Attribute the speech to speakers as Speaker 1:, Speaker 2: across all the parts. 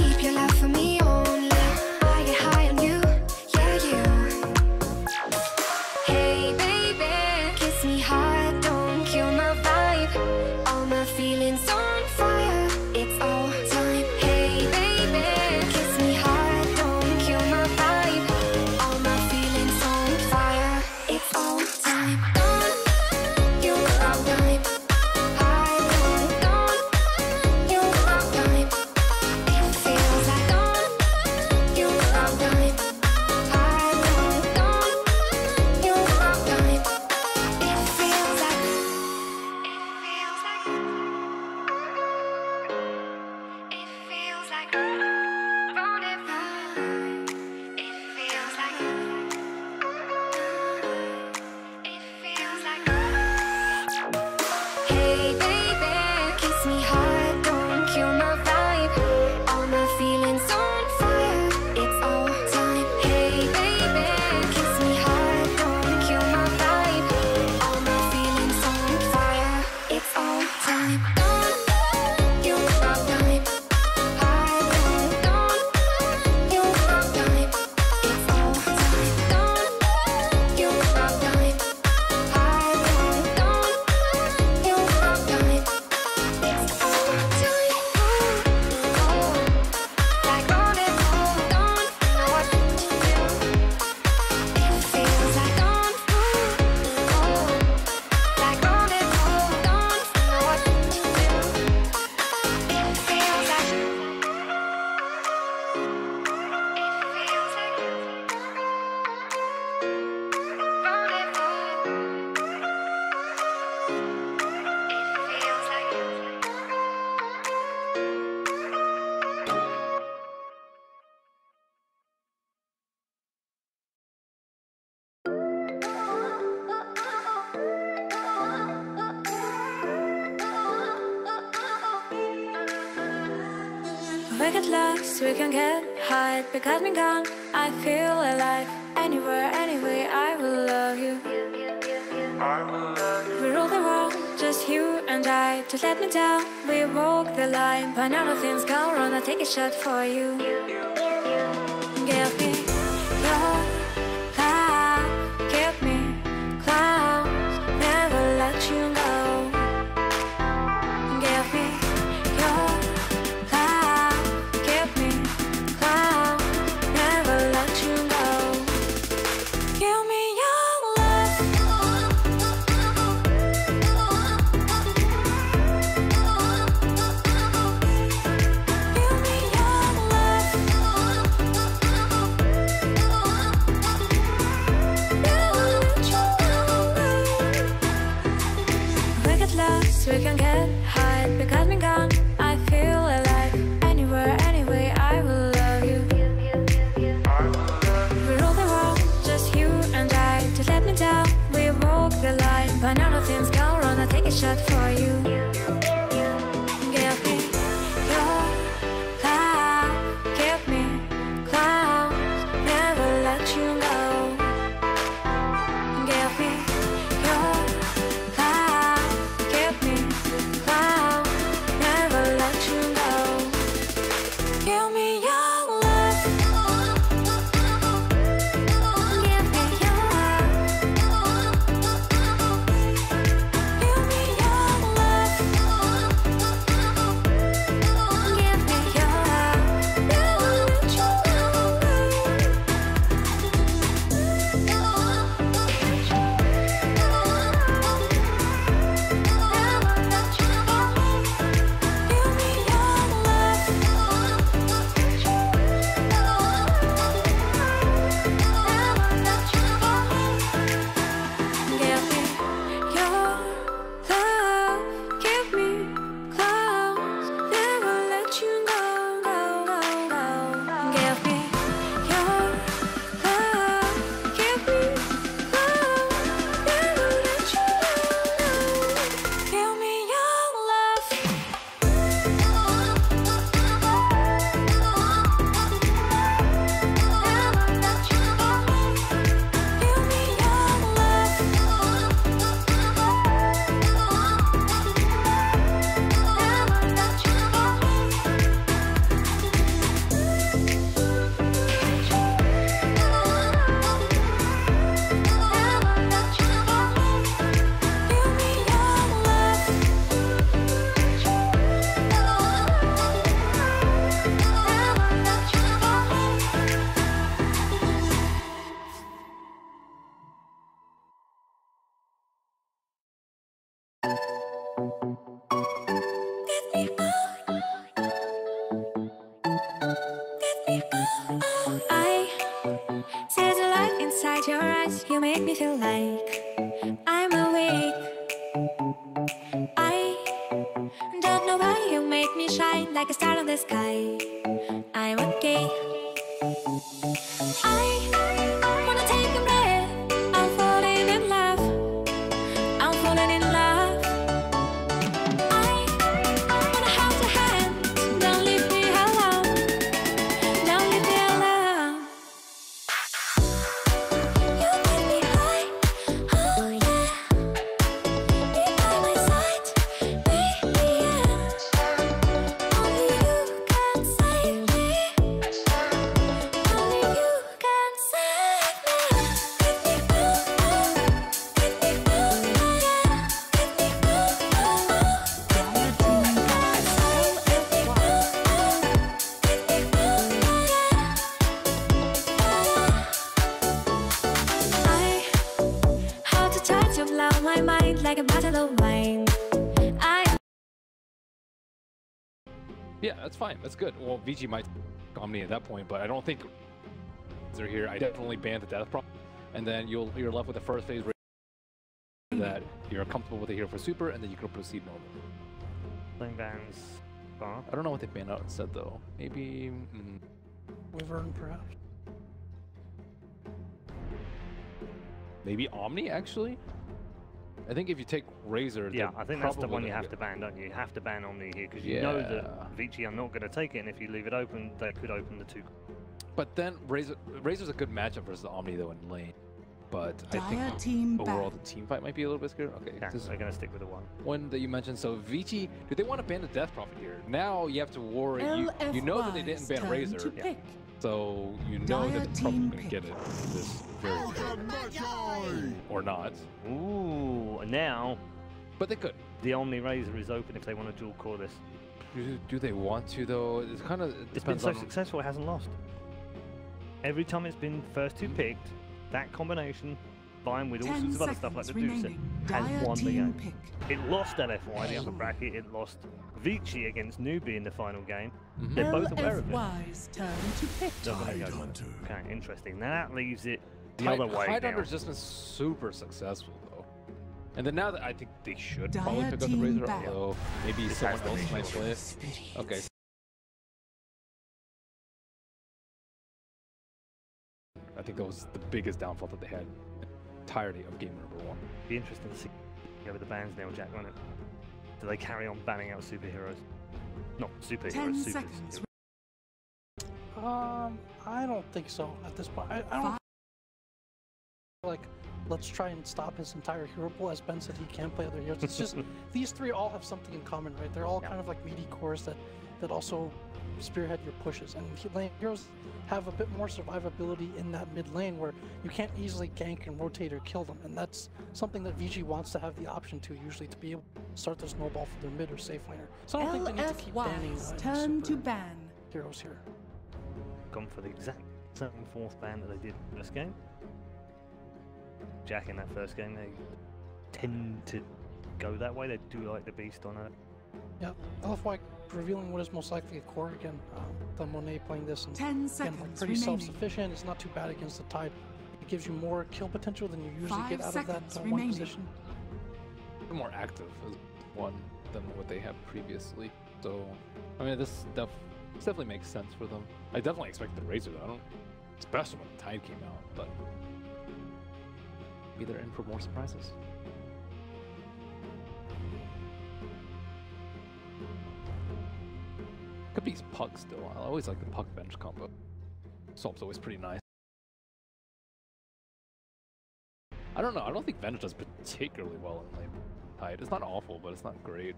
Speaker 1: keep your love for me only. I get high on you, yeah, you. Hey baby, kiss me hard, don't kill my vibe. All my feelings on fire, it's all time. Hey baby, kiss me hard, don't kill my vibe. All my feelings on fire, it's all time. Don't you my vibe. I don't you my vibe. It feels like don't you my vibe. I don't you my vibe. It feels like hey baby, kiss me hard, don't kill my vibe. All my feelings on fire, it's all time. Hey baby, kiss me hard, don't kill my vibe. All my feelings on fire, it's all time. Don't you my vibe. I don't you my vibe. It's all time. Don't you my vibe. I don't you my vibe. It's all time. Oh, like rendezvous, don't know what to do. It feels like don't like rendezvous, don't know what to do. It feels like
Speaker 2: We get lost, we can get high. Because me gone, I feel alive. Anywhere, anyway, I will love you. We rule the world, just you and I. Just let me down, we walk the line. But now nothing's gone wrong, I'll take a shot for you. Give me your love, give me clouds, never let you go. Give me your love, give me clouds, never let you go. Give me your love. Give me your love. Never let you go. We get lost, we can get high. Because me gone, I feel alive. Anywhere, anyway, I will love you. We rule the world, just you and I. Just let me down, we walk the line. But now nothing's gone wrong, I'll take a shot for you. Give me your love, give me clouds, never let you go. Give me your love, give me clouds, never let you go. Give me your love. Give me your love. Give me your love. Give me your love. Never let you go. Never let you go. Give me your love. You make me feel like I'm awake. I don't know why you make me shine like a star in the sky. I'm okay. I wanna take a breath. I'm falling in love. I'm falling in love. I wanna hold your hand. Don't leave me alone. Don't leave me alone. You make me high. Oh yeah. Be by my side. Be the end. Only you can save me. Only you can save me. Give me give me yeah. Give me how to touch you, blow my mind like a bottle of wine.
Speaker 3: Yeah, that's fine. That's good. Well, Vici might Omni at that point, but I don't think they're here. I definitely ban the death prompt, and then you're left with the first phase that you're comfortable with the hero for super, and then you can proceed normal.
Speaker 4: Playing bans.
Speaker 3: I don't know what they ban out instead though. Maybe
Speaker 5: Wyvern, perhaps.
Speaker 3: maybe Omni actually. I think if you take Razor,
Speaker 4: Yeah, I think that's the
Speaker 3: probably
Speaker 4: one you
Speaker 3: gonna
Speaker 4: have to
Speaker 3: get-
Speaker 4: ban, don't you? You have to ban Omni here because you know
Speaker 3: Yeah.
Speaker 4: that Vici are not going to take it, and if you leave it open, they could open the two.
Speaker 3: But then Razor's a good matchup versus Omni though in lane. But I
Speaker 6: Dire
Speaker 3: think
Speaker 6: team
Speaker 3: overall
Speaker 6: ban.
Speaker 3: the team fight might be a little bit scary. Okay,
Speaker 4: Yeah,
Speaker 3: this is
Speaker 4: they're going to stick with the one.
Speaker 3: one that you mentioned. So Vici, do they want to ban the Death Prophet here? Now you have to worry. You know that they didn't ban
Speaker 6: LFY's
Speaker 3: Razor,
Speaker 6: turn to pick.
Speaker 3: so you know
Speaker 6: Dire
Speaker 3: that they're probably
Speaker 6: team
Speaker 3: going to
Speaker 6: pick.
Speaker 3: get it this very or not.
Speaker 4: Ooh, and now
Speaker 3: But they could.
Speaker 4: the Omni Razor is open if they want to dual core this.
Speaker 3: Do they want to though? It's kind of
Speaker 4: It's been
Speaker 3: depends
Speaker 4: so
Speaker 3: on.
Speaker 4: successful, it hasn't lost. Every time it's been first two picked, that combination, combined with all
Speaker 6: 10
Speaker 4: sorts of other stuff like the
Speaker 6: seconds
Speaker 4: Deuce,
Speaker 6: remaining.
Speaker 4: has
Speaker 6: Dire
Speaker 4: won the
Speaker 6: team
Speaker 4: game.
Speaker 6: pick.
Speaker 4: It lost LFY in the upper bracket, it lost Vici against Newbie in the final game. They're both aware of it.
Speaker 6: LFY's turn to pick.
Speaker 4: They're gonna go with it. Okay, interesting. Now that leaves it the other way
Speaker 3: Tide
Speaker 4: now.
Speaker 3: Hunter's just been super successful though. And then now that I think they should probably
Speaker 6: Dire
Speaker 3: pick up the
Speaker 6: team
Speaker 3: Razor,
Speaker 6: back.
Speaker 3: although maybe
Speaker 4: This
Speaker 3: someone
Speaker 4: has to be
Speaker 3: else might
Speaker 4: sure.
Speaker 3: play it. Okay. I think that was the biggest downfall that they had. Entirety of game number one.
Speaker 4: Be interesting to see over the bans now, Jack, won't it? Do they carry on banning out superheroes? Not superheroes,
Speaker 6: 10
Speaker 4: supers.
Speaker 6: seconds.
Speaker 5: I don't think so at this point. I don't like. Let's try and stop his entire hero pool. As Ben said, he can play other heroes. It's just these three all have something in common, right? They're all
Speaker 4: Yeah.
Speaker 5: kind of like meaty cores that also spearhead your pushes. And lane heroes have a bit more survivability in that mid lane where you can't easily gank and rotate or kill them. And that's something that Vici wants to have the option to, usually, to be able to start the snowball for their mid or safe laner. So I don't think they need to keep banning
Speaker 6: LFY's turn to
Speaker 5: super
Speaker 6: ban.
Speaker 5: heroes here.
Speaker 4: Gone for the exact same fourth ban that they did in this game. Jack in that first game, they tend to go that way. They do like the beast on it.
Speaker 5: Yeah, LFY revealing what is most likely a core again. The Monet playing this and
Speaker 6: 10
Speaker 5: again, like
Speaker 6: seconds
Speaker 5: pretty
Speaker 6: remaining.
Speaker 5: self-sufficient. It's not too bad against the Tide. It gives you more kill potential than you usually
Speaker 6: 5
Speaker 5: get out of that
Speaker 6: seconds
Speaker 5: one
Speaker 6: remaining.
Speaker 5: position.
Speaker 3: More active as one than what they have previously. So, I mean, this definitely makes sense for them. I definitely expect the Razor though. I don't, especially when the Tide came out, but maybe they're in for more surprises. Could be Puck still. I always like the Puck bench combo. Swap's always pretty nice. I don't know. I don't think Venge does particularly well in lane Tide. It's not awful, but it's not great.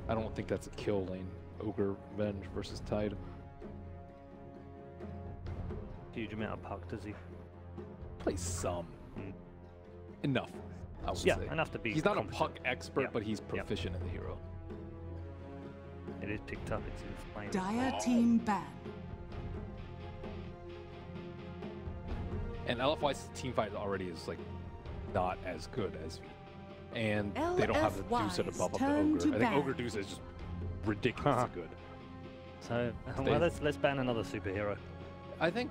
Speaker 3: I don't think that's a kill lane. Ogre Venge versus Tide.
Speaker 4: Huge amount of puck, does he?
Speaker 3: Plays some.
Speaker 4: Mm.
Speaker 3: Enough, I would
Speaker 4: Yeah,
Speaker 3: say.
Speaker 4: enough to be
Speaker 3: He's not a
Speaker 4: competent.
Speaker 3: puck expert,
Speaker 4: Yeah.
Speaker 3: but he's proficient in the hero.
Speaker 4: It is picked up, it's in flame.
Speaker 6: Dire team ban.
Speaker 3: And LFY's team fight already is like not as good as V. And they don't have the Deuce at
Speaker 6: LFY's
Speaker 3: above of the
Speaker 6: turn
Speaker 3: Ogre.
Speaker 6: to
Speaker 3: I think
Speaker 6: ban.
Speaker 3: Ogre Deuce is just ridiculously good.
Speaker 4: So,
Speaker 3: They-
Speaker 4: well, let's ban another superhero.
Speaker 3: I think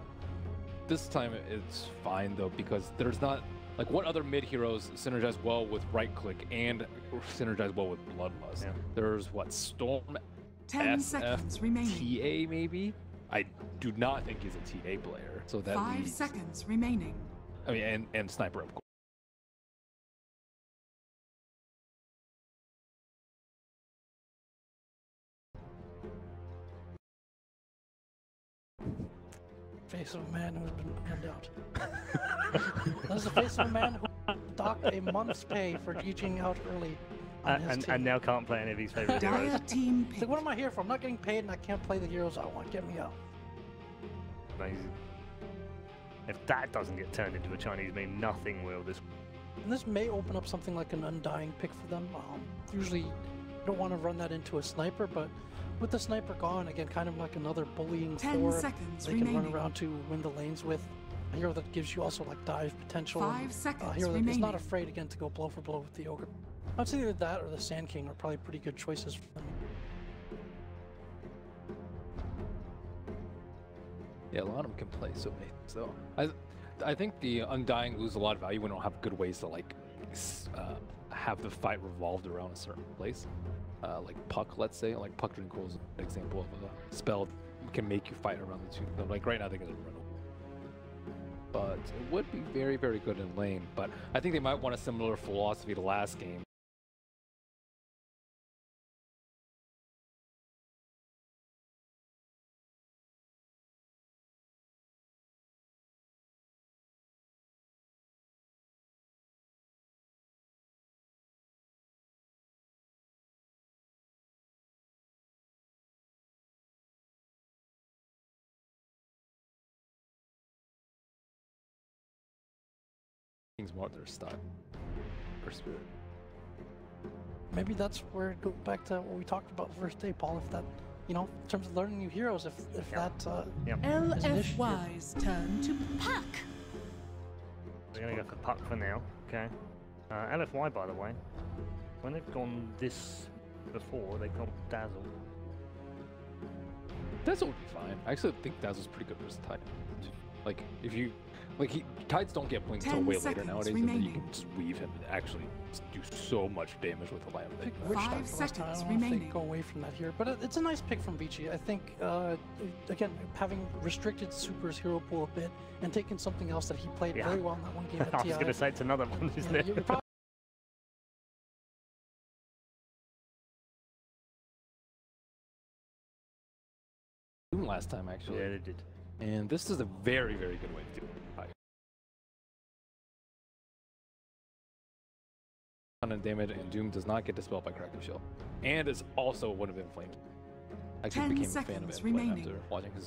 Speaker 3: this time it's fine though, because there's not Like, what other mid heroes synergize well with right click and synergize well with Bloodlust?
Speaker 4: Yeah.
Speaker 3: There's what, Storm,
Speaker 6: 10
Speaker 3: SF,
Speaker 6: seconds remaining.
Speaker 3: TA maybe? I do not think he's a TA player. So that
Speaker 6: 5
Speaker 3: leaves,
Speaker 6: seconds remaining.
Speaker 3: I mean, and Sniper, of course.
Speaker 5: Face of a man who's been banned out. That's the face of a man who docked a month's pay for GGing out early on his team.
Speaker 4: and now can't play any of his favorite heroes.
Speaker 6: Dire team
Speaker 5: It's
Speaker 6: pick.
Speaker 5: like, what am I here for? I'm not getting paid and I can't play the heroes I want. Get me out.
Speaker 4: Amazing. If that doesn't get turned into a Chinese meme, nothing will. This.
Speaker 5: And this may open up something like an Undying pick for them. Usually, you don't want to run that into a Sniper, but with the Sniper gone, again, kind of like another bullying
Speaker 6: 10
Speaker 5: 4
Speaker 6: seconds
Speaker 5: they can
Speaker 6: remaining.
Speaker 5: run around to win the lanes with. A hero that gives you also like dive potential.
Speaker 6: 5
Speaker 5: and
Speaker 6: seconds
Speaker 5: a hero that is
Speaker 6: remaining.
Speaker 5: not afraid again to go blow for blow with the Ogre. I'd say either that or the Sand King are probably pretty good choices for them.
Speaker 3: Yeah, a lot of them can play so many things, though. I think the Undying lose a lot of value when we don't have good ways to, like, have the fight revolved around a certain place. Like Puck, let's say. Like, Puck Drinkle is an example of a spell that can make you fight around the two. Like, right now, they can run away. But it would be very, very good in lane. But I think they might want a similar philosophy to last game. Things more their style or spirit.
Speaker 5: Maybe that's where it goes back to what we talked about the first day, Paul. If that, you know, in terms of learning new heroes, if
Speaker 4: Yep.
Speaker 5: that
Speaker 6: LFY's turn to pack.
Speaker 4: We're gonna go for Puck for now. Okay. LFY, by the way, when they've gone this before, they've gone Dazzle.
Speaker 3: Dazzle would be fine. I actually think Dazzle's pretty good versus Tide. Like, if you, like, Tides don't get blinked until
Speaker 6: 10
Speaker 3: way later
Speaker 6: seconds
Speaker 3: nowadays, and then you
Speaker 6: remaining.
Speaker 3: can just weave him and actually do so much damage with the lamp.
Speaker 5: pick which
Speaker 6: 5
Speaker 5: time last time. I
Speaker 6: seconds
Speaker 5: don't know if
Speaker 6: remaining.
Speaker 5: they go away from that here, but it's a nice pick from Vici. I think again, having restricted Super's hero pool a bit and taking something else that he played
Speaker 4: Yeah.
Speaker 5: very well in that one game at
Speaker 4: I
Speaker 5: TI.
Speaker 4: was gonna say it's another one, isn't
Speaker 5: Yeah,
Speaker 4: it?
Speaker 5: you're probably
Speaker 3: Last time, actually.
Speaker 4: Yeah, they did.
Speaker 3: And this is a very, very good way to do it. And damage, and Doom does not get dispelled by Corrective Shield. And is also one of Inflamed. I actually
Speaker 6: 10
Speaker 3: became a fan of
Speaker 6: seconds
Speaker 3: Inflamed
Speaker 6: remaining.
Speaker 3: after watching his.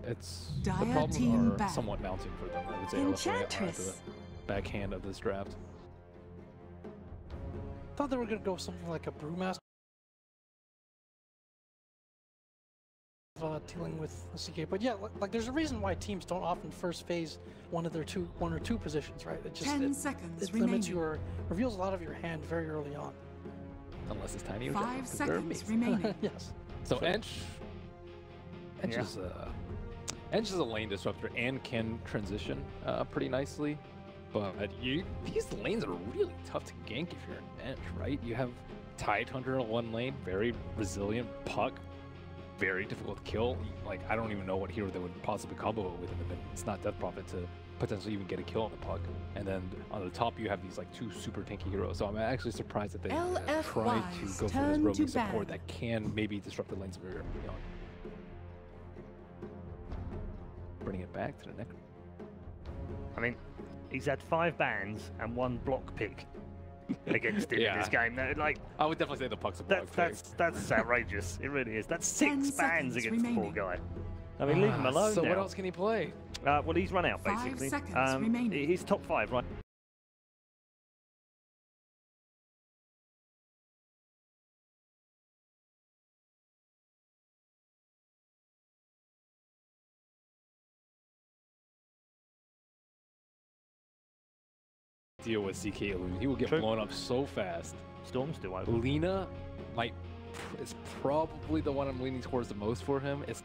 Speaker 3: It's the
Speaker 6: Dire
Speaker 3: problems
Speaker 6: team
Speaker 3: are
Speaker 6: back.
Speaker 3: somewhat mounting for them. I would say LFY are at the
Speaker 1: Enchantress.
Speaker 3: backhand of this draft.
Speaker 5: thought they were gonna go something like a Brewmaster. Dealing with the CK, but yeah, like there's a reason why teams don't often first phase one or two positions, right? It just
Speaker 6: 10 seconds
Speaker 5: it limits
Speaker 6: remaining.
Speaker 5: your reveals a lot of your hand very early on.
Speaker 3: Unless it's tiny or
Speaker 6: 5
Speaker 3: giant, 'cause they're
Speaker 6: seconds
Speaker 3: amazing.
Speaker 6: remaining.
Speaker 5: Yes.
Speaker 3: So Ench
Speaker 4: Yeah.
Speaker 3: is a lane disruptor and can transition pretty nicely, but these lanes are really tough to gank if you're an Ench, right? You have Tidehunter in one lane, very resilient. Puck, very difficult to kill. Like, I don't even know what hero they would possibly combo it with in the mid. It's not Death Prophet to potentially even get a kill on the Puck. And then on the top you have these like two super tanky heroes. So I'm actually surprised that they tried to
Speaker 6: LFY's
Speaker 3: go for this
Speaker 6: turn
Speaker 3: roaming
Speaker 6: to
Speaker 3: support
Speaker 6: ban.
Speaker 3: that can maybe disrupt the lanes very early on. Bringing it back to the next.
Speaker 4: I mean, he's had 5 bans and 1 block pick against him in this game. Now, like,
Speaker 3: I would definitely say the Puck's a block
Speaker 4: that's outrageous. It really is. That's 6
Speaker 6: 10
Speaker 4: bans
Speaker 6: seconds
Speaker 4: against the poor
Speaker 6: remaining.
Speaker 4: guy. I mean, leave him alone
Speaker 3: So
Speaker 4: now.
Speaker 3: what else can he play?
Speaker 4: Well, he's run out
Speaker 6: 5
Speaker 4: basically.
Speaker 6: seconds remaining.
Speaker 4: He's top 5, right?
Speaker 3: Deal with CK illusion. He will get
Speaker 4: True.
Speaker 3: blown up so fast.
Speaker 4: Storm's still open.
Speaker 3: Lina is probably the one I'm leaning towards the most for him. It's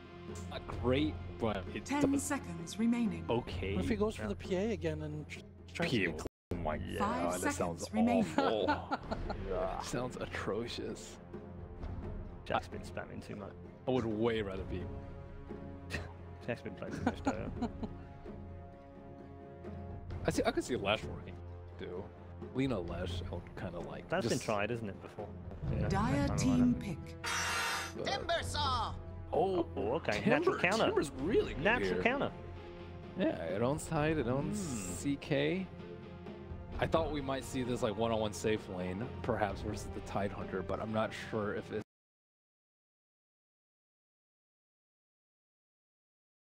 Speaker 3: not great, but it
Speaker 6: 10 seconds remaining.
Speaker 4: Okay.
Speaker 5: What if he goes for the PA again and tries to get
Speaker 3: Oh my
Speaker 6: 5
Speaker 3: that sounds
Speaker 6: seconds remaining.
Speaker 3: awful. Sounds atrocious.
Speaker 4: Jack's been spamming too much.
Speaker 3: I would way rather be.
Speaker 4: Jack's been playing too much Dota.
Speaker 3: I could see Lesh working too. Lena Lesh, I would kind of like.
Speaker 4: That's been
Speaker 3: just,
Speaker 4: tried, isn't it, before? Yeah,
Speaker 6: Dire
Speaker 4: something
Speaker 6: team
Speaker 4: like
Speaker 6: pick.
Speaker 7: Timber saw.
Speaker 3: Oh,
Speaker 4: Oh, okay.
Speaker 3: Timber.
Speaker 4: Natural counter.
Speaker 3: Timber's really good
Speaker 4: Natural
Speaker 3: here.
Speaker 4: counter.
Speaker 3: Yeah, it owns Tide, it owns CK. I thought we might see this like one-on-one safe lane, perhaps versus the Tide Hunter, but I'm not sure if it's.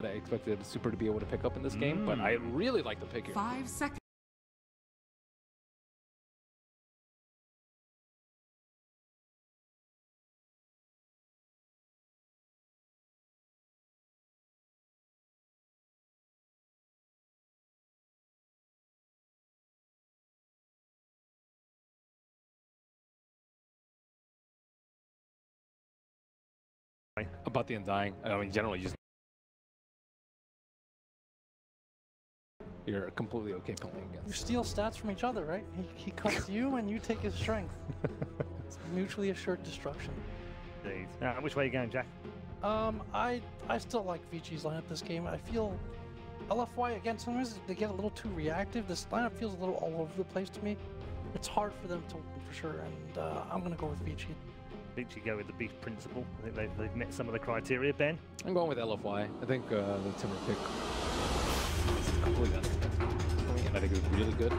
Speaker 3: I expected Super to be able to pick up in this game, but I really like the pick here.
Speaker 6: 5 seconds.
Speaker 3: About the Undying, I mean, generally, you're completely okay playing
Speaker 5: You
Speaker 3: against.
Speaker 5: steal stats from each other, right? He cuts you and you take his strength. It's mutually assured destruction.
Speaker 4: Jeez. Which way are you going, Jack?
Speaker 5: I still like Vici's lineup this game. I feel LFY, again, sometimes they get a little too reactive. This lineup feels a little all over the place to me. It's hard for them to win for sure, and I'm going to go with Vici.
Speaker 4: Vici go with the beef principle. I think they've met some of the criteria, Ben.
Speaker 3: I'm going with LFY. I think the Timber pick is completely unexpected for me, and I think it was really good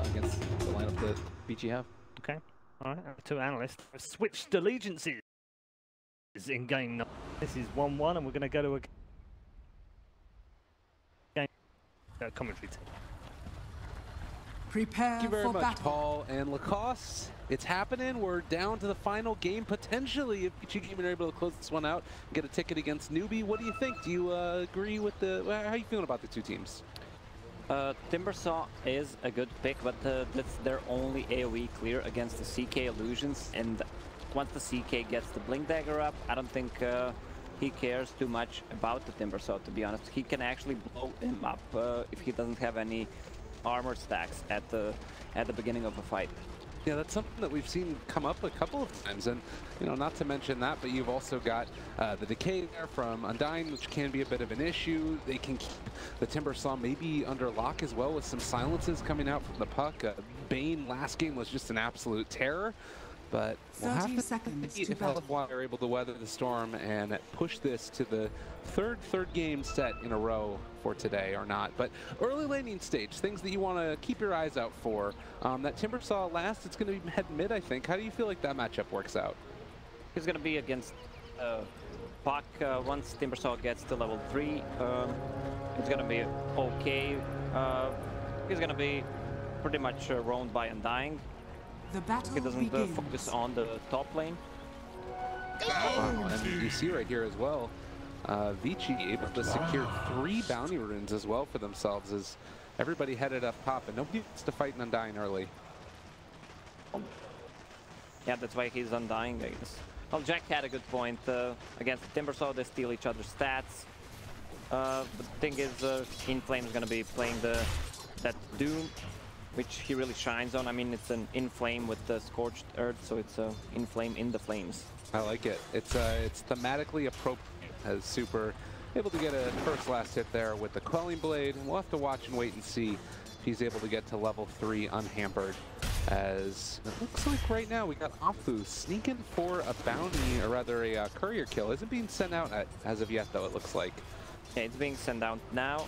Speaker 3: against the lineup that Vici have.
Speaker 4: Okay. All right. Two analysts have switched allegiances in game 9. This is 1-1, and we're going to go to a game commentary team.
Speaker 6: Prepare
Speaker 8: Thank you very
Speaker 6: for
Speaker 8: much,
Speaker 6: battle.
Speaker 8: Paul and Lacoste. It's happening. We're down to the final game, potentially, if Vici Gaming are able to close this one out and get a ticket against Newbie. What do you think? Do you agree with the... How are you feeling about the two teams?
Speaker 9: Timbersaw is a good pick, but that's their only AoE clear against the CK illusions, and once the CK gets the Blink Dagger up, I don't think he cares too much about the Timbersaw, to be honest. He can actually blow him up if he doesn't have any armor stacks at the beginning of a fight.
Speaker 8: Yeah, that's something that we've seen come up a couple of times, and you know, not to mention that, but you've also got the decay there from Undying, which can be a bit of an issue. They can keep the Timbersaw maybe under lock as well with some silences coming out from the puck. Bane last game was just an absolute terror, but we'll have
Speaker 6: 30
Speaker 8: to
Speaker 6: seconds
Speaker 8: see
Speaker 6: to
Speaker 8: if
Speaker 6: battle.
Speaker 8: LFY are able to weather the storm and push this to the third game set in a row for today or not. But early laning stage, things that you want to keep your eyes out for. That Timbersaw last, it's going to be head mid, I think. How do you feel like that matchup works out?
Speaker 9: He's gonna be against Puck once Timbersaw gets to level 3. It's gonna be okay. He's gonna be pretty much roamed by Undying.
Speaker 6: The battle
Speaker 9: He doesn't
Speaker 6: begins.
Speaker 9: focus on the top lane.
Speaker 8: And you see right here as well, Vici able to secure 3 bounty runes as well for themselves as everybody headed up top, and nobody wants to fight an Undying early.
Speaker 9: Yeah, that's why he's Undying, I guess. Well, Jack had a good point. Against Timbersaw, they steal each other's stats. The thing is, Inflame's gonna be playing that Doom, which he really shines on. I mean, it's an Inflame with the Scorched Earth, so it's Inflame in the flames.
Speaker 8: I like it. It's thematically appropriate as Super able to get a first-last hit there with the Quelling Blade, and we'll have to watch and wait and see if he's able to get to level 3 unhampered. As it looks like right now we got Afu sneaking for a bounty, or rather a courier kill. Isn't being sent out as of yet, though, it looks like.
Speaker 9: Yeah, it's being sent out now.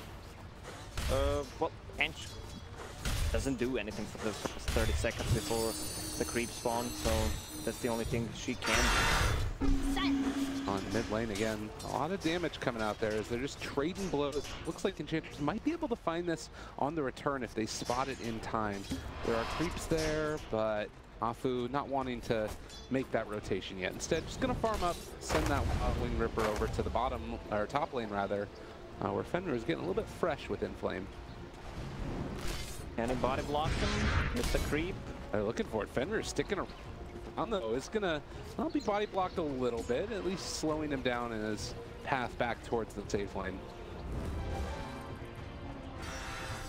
Speaker 9: Well, Ench doesn't do anything for the first 30 seconds before the creep spawn, so that's the only thing she can.
Speaker 8: On mid lane again, a lot of damage coming out there as they're just trading blows. Looks like Enchanters might be able to find this on the return if they spot it in time. There are creeps there, but Afu not wanting to make that rotation yet. Instead, just gonna farm up, send that Wing Ripper over to the bottom, or top lane rather, where Fenrir is getting a little bit fresh with Inflame.
Speaker 9: And he body blocks him with the creep.
Speaker 8: They're looking for it. Fenrir sticking around though. It's gonna be body blocked a little bit, at least slowing him down as path back towards the safe lane.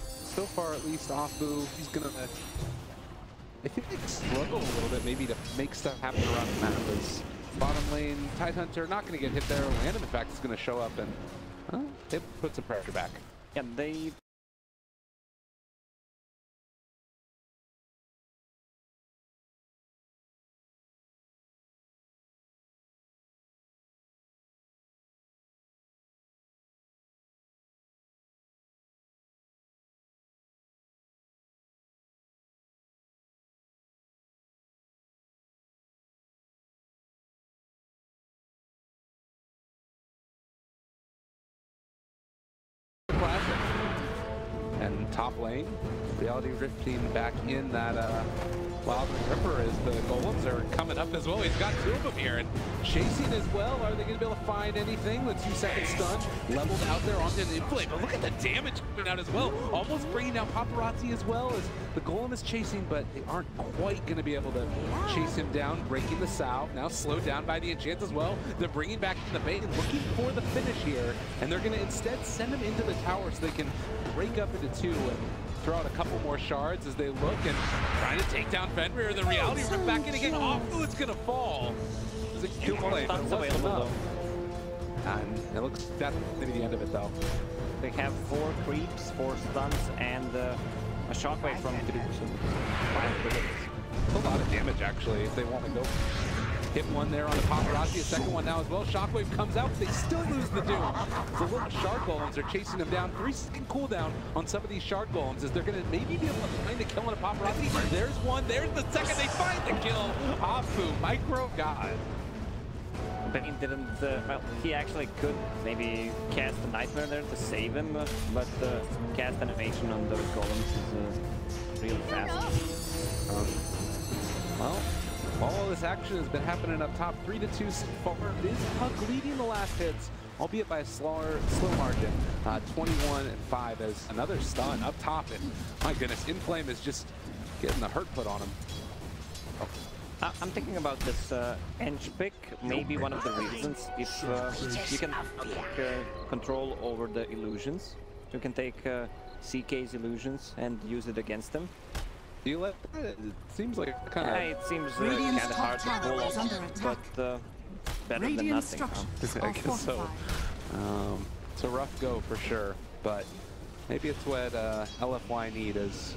Speaker 8: So far, at least, Afu, he's gonna, I think they struggle a little bit maybe to make stuff happen around the map. As bottom lane, Tidehunter not gonna get hit there. Landon, in fact, is gonna show up and they put some pressure back.
Speaker 9: Yeah, they
Speaker 8: And top lane, Reality Rifting back in that Wild Ripper as the golems are coming up as well. He's got two of them here and chasing as well. Are they going to be able to find anything? The 2-second stun leveled out there onto the inflame. But look at the damage coming out as well. Almost bringing down Paparazzi as well as the golem is chasing, but they aren't quite going to be able to chase him down, breaking the salve. Now slowed down by the enchant as well. They're bringing back the bait and looking for the finish here. And they're going to instead send him into the tower so they can break up into two and throw out a couple more shards as they look and trying to take down Fenrir. The Reality Rip back in again. Afu is going to fall. It was a good play, but it wasn't enough. And it looks that's going to be the end of it, though.
Speaker 9: They have 4 creeps, 4 stuns, and a shockwave from 5 bullets.
Speaker 8: A lot of damage, actually, if they want to go. Hit one there on the Paparazzi, a second one now as well. Shockwave comes out, but they still lose the Doom. The little Shard Golems are chasing them down. 3-second cooldown on some of these Shard Golems as they're going to maybe be able to find the kill on a Paparazzi. There's one, there's the second, they find the kill. Afu, micro god.
Speaker 9: But he didn't, well, he actually could maybe cast a Nightmare there to save him, but cast animation on those golems is really fast.
Speaker 8: Well, all of this action has been happening up top. 3-2 so far. It is Pug leading the last hits, albeit by a slow margin. 21-5 as another stun up top. And my goodness, Inflame is just getting the hurt put on him.
Speaker 9: I'm thinking about this Eng pick, maybe one of the reasons, if you can control over the illusions. You can take CK's illusions and use it against them.
Speaker 8: Do you let it seems like kind of...
Speaker 9: Yeah, it seems kind of hard to pull off, but better than nothing.
Speaker 8: I guess so. It's a rough go for sure, but maybe it's what LFY need as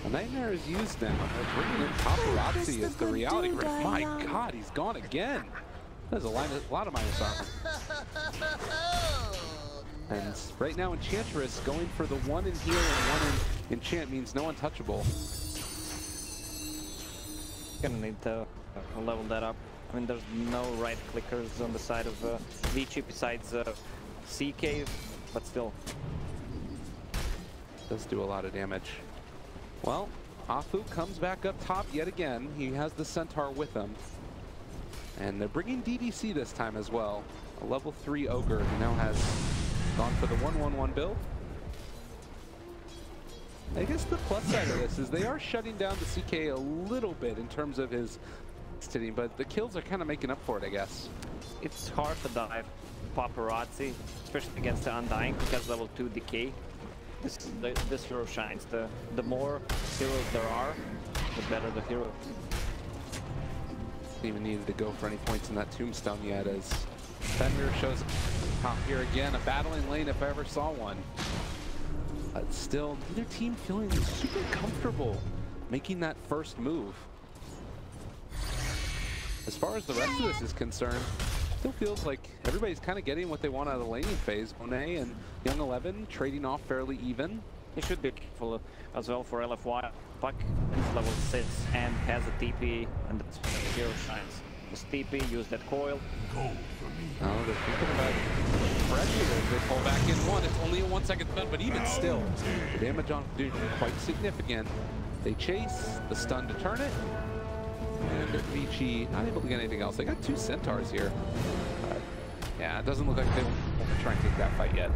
Speaker 8: a Nightmare is used now. They're bringing in Paparazzi as the Reality Rip. My god, he's gone again. There's a lot of minus armor. And right now Enchantress going for the 1 in heal and 1 in enchant means no untouchable.
Speaker 9: Gonna need to level that up. I mean, there's no right clickers on the side of Vici besides CK, but still.
Speaker 8: Does do a lot of damage. Well, Afu comes back up top yet again. He has the Centaur with him. And they're bringing DDC this time as well. A level 3 Ogre who now has gone for the 1-1-1 build. I guess the plus side of this is they are shutting down the CK a little bit in terms of his hitting, but the kills are kind of making up for it, I guess.
Speaker 9: It's hard to dive Paparazzi, especially against the Undying, because level 2 decay. This hero shines. The more heroes there are, the better the hero.
Speaker 8: Even needed to go for any points in that tombstone yet as Fenrir shows top here again. A battling lane if I ever saw one. But still, neither team feeling super comfortable making that first move. As far as the rest of this is concerned, still feels like everybody's kind of getting what they want out of the laning phase. Monet and Young 11 trading off fairly even.
Speaker 9: You should be careful as well for LFY. Puck is level 6 and has a TP, and that's where the hero shines. This TP, use that coil.
Speaker 8: Oh, they're thinking about pressure. They pull back in one. It's only a 1-second stun, but even still, the damage on Duke quite significant. They chase, the stun to turn it, and Vici not able to get anything else. They got 2 Centaurs here. Yeah, it doesn't look like they want to try and take that fight yet.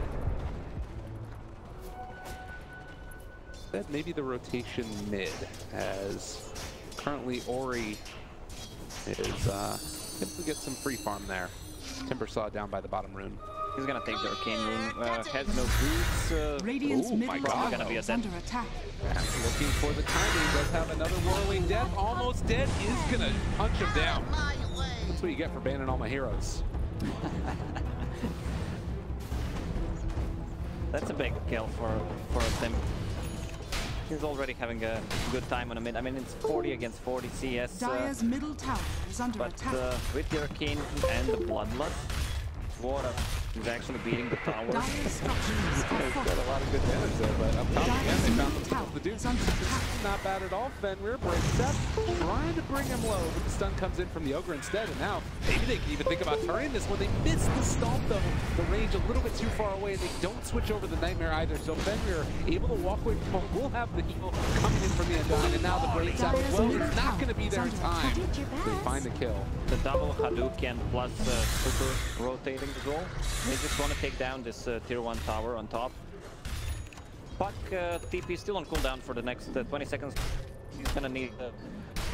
Speaker 8: That maybe the rotation mid, as currently Ori is able to get some free farm there. Timbersaw down by the bottom rune.
Speaker 9: He's gonna take the arcane rune. Has no boots.
Speaker 6: Radiant's
Speaker 8: oh my
Speaker 6: middle
Speaker 8: God.
Speaker 6: tower
Speaker 9: Gonna be a
Speaker 6: is
Speaker 9: dead.
Speaker 6: under attack.
Speaker 8: Looking for the timing. Does have another whirling death. Almost dead. Is gonna punch him down. That's what you get for banning all my heroes.
Speaker 9: That's a big kill for Tim. He's already having a good time on a mid. I mean, it's 40 against 40 CS.
Speaker 6: Dire's middle tower is under
Speaker 9: But
Speaker 6: attack.
Speaker 9: with the arcane and the bloodlust, he's actually beating the tower.
Speaker 6: Dire's structures are
Speaker 8: Got a
Speaker 6: fortified.
Speaker 8: lot of good damage there, but up top again, they found themselves the dude.
Speaker 6: Is under attack.
Speaker 8: Not bad at all. Fenrir breaks up, trying to bring him low, but the stun comes in from the Ogre instead, and now maybe they can even think about turning this when they miss the stomp, though. The range a little bit too far away, and they don't switch over the Nightmare either, so Fenrir able to walk away from him, will have the heal coming in from the Undyne, and now the breaks out as well. It's not going to be there in time. They find the kill.
Speaker 9: The double Hadouken plus super rotating as well. They just want to take down this tier 1 tower on top. Puck TP still on cooldown for the next 20 seconds. He's gonna need to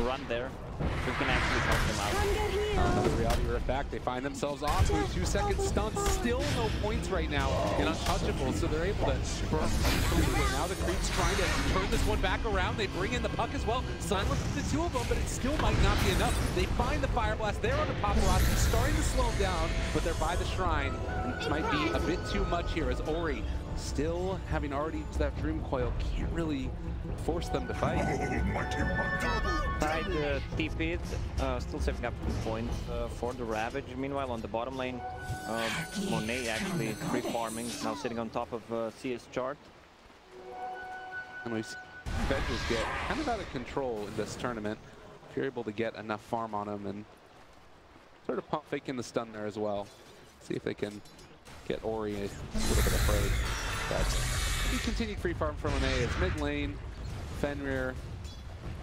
Speaker 9: run there. We can actually help them out.
Speaker 8: Another reality rift back. They find themselves off with 2 second stunts. Still no points right now in Untouchable, so they're able to burst through. Now the Creeps trying to turn this one back around. They bring in the puck as well. Silence the 2 of them, but it still might not be enough. They find the Fire Blast. They're on the paparazzi, starting to slow them down, but they're by the shrine. It might be a bit too much here as Ori, still having already used that Dream Coil, can't really force them to fight.
Speaker 9: Side TP'd, still saving up points for the Ravage. Meanwhile, on the bottom lane, Monet actually free-farming, now sitting on top of CS chart.
Speaker 8: And we see Avengers get kind of out of control in this tournament. If you're able to get enough farm on them and sort of pump faking the stun there as well. See if they can get Ori a little bit afraid. But he continued free farm from Monet as mid lane. Fenrir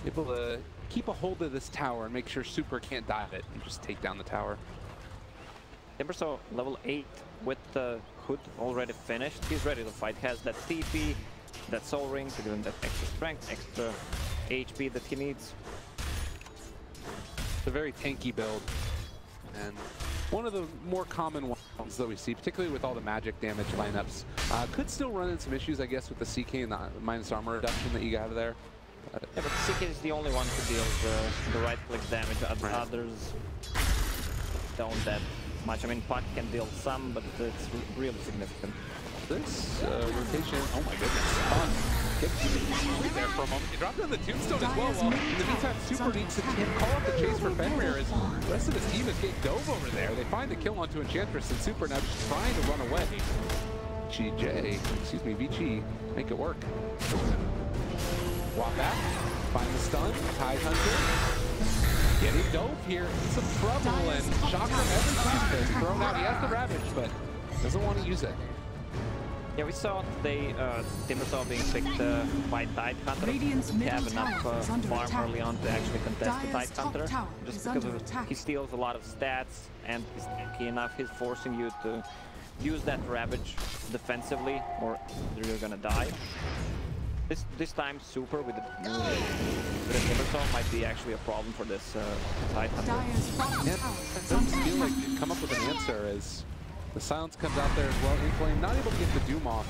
Speaker 8: able to keep a hold of this tower and make sure Super can't dive it and just take down the tower.
Speaker 9: Timbersaw level 8 with the hood already finished. He's ready to fight. Has that TP, that soul ring to give him that extra strength, extra HP that he needs.
Speaker 8: It's a very tanky build, and one of the more common ones that we see, particularly with all the magic damage lineups. Could still run into some issues, I guess, with the CK and the minus armor reduction that you have there.
Speaker 9: Yeah, but CK is the only one who deals the right-click damage. Others don't that much. I mean, Puck can deal some, but it's really significant.
Speaker 8: This rotation, oh my goodness, Get there for a moment. He dropped down the tombstone as well. Well, in the meantime, Super needs to call up the chase for Fenrir as the rest of his team is getting dove over there. They find the kill onto Enchantress, and Super now just trying to run away. Vici, make it work. Walk back, find the stun, Tide Hunter. Getting dove here, some trouble, and Shocker every time is thrown out. He has the Ravage, but doesn't want to use it.
Speaker 9: Yeah, we saw today Timbersaw being picked by Tide Hunter.
Speaker 6: Radiant's
Speaker 9: He have
Speaker 6: middle
Speaker 9: enough
Speaker 6: tower is under
Speaker 9: farm
Speaker 6: attack.
Speaker 9: early on to actually contest the
Speaker 6: Dire's
Speaker 9: Tide
Speaker 6: top
Speaker 9: Hunter.
Speaker 6: tower
Speaker 9: Just
Speaker 6: is
Speaker 9: because
Speaker 6: under attack.
Speaker 9: he steals a lot of stats and he's tanky enough, he's forcing you to use that Ravage defensively or you're gonna die. This time Super with the Timbersaw might be actually a problem for this Tide Hunter.
Speaker 6: Dire's bottom
Speaker 8: Yeah,
Speaker 6: tower
Speaker 8: it
Speaker 6: is
Speaker 8: doesn't
Speaker 6: under
Speaker 8: feel like
Speaker 6: attack.
Speaker 8: they come up with an answer as the silence comes out there as well. Inflame not able to get the Doom off,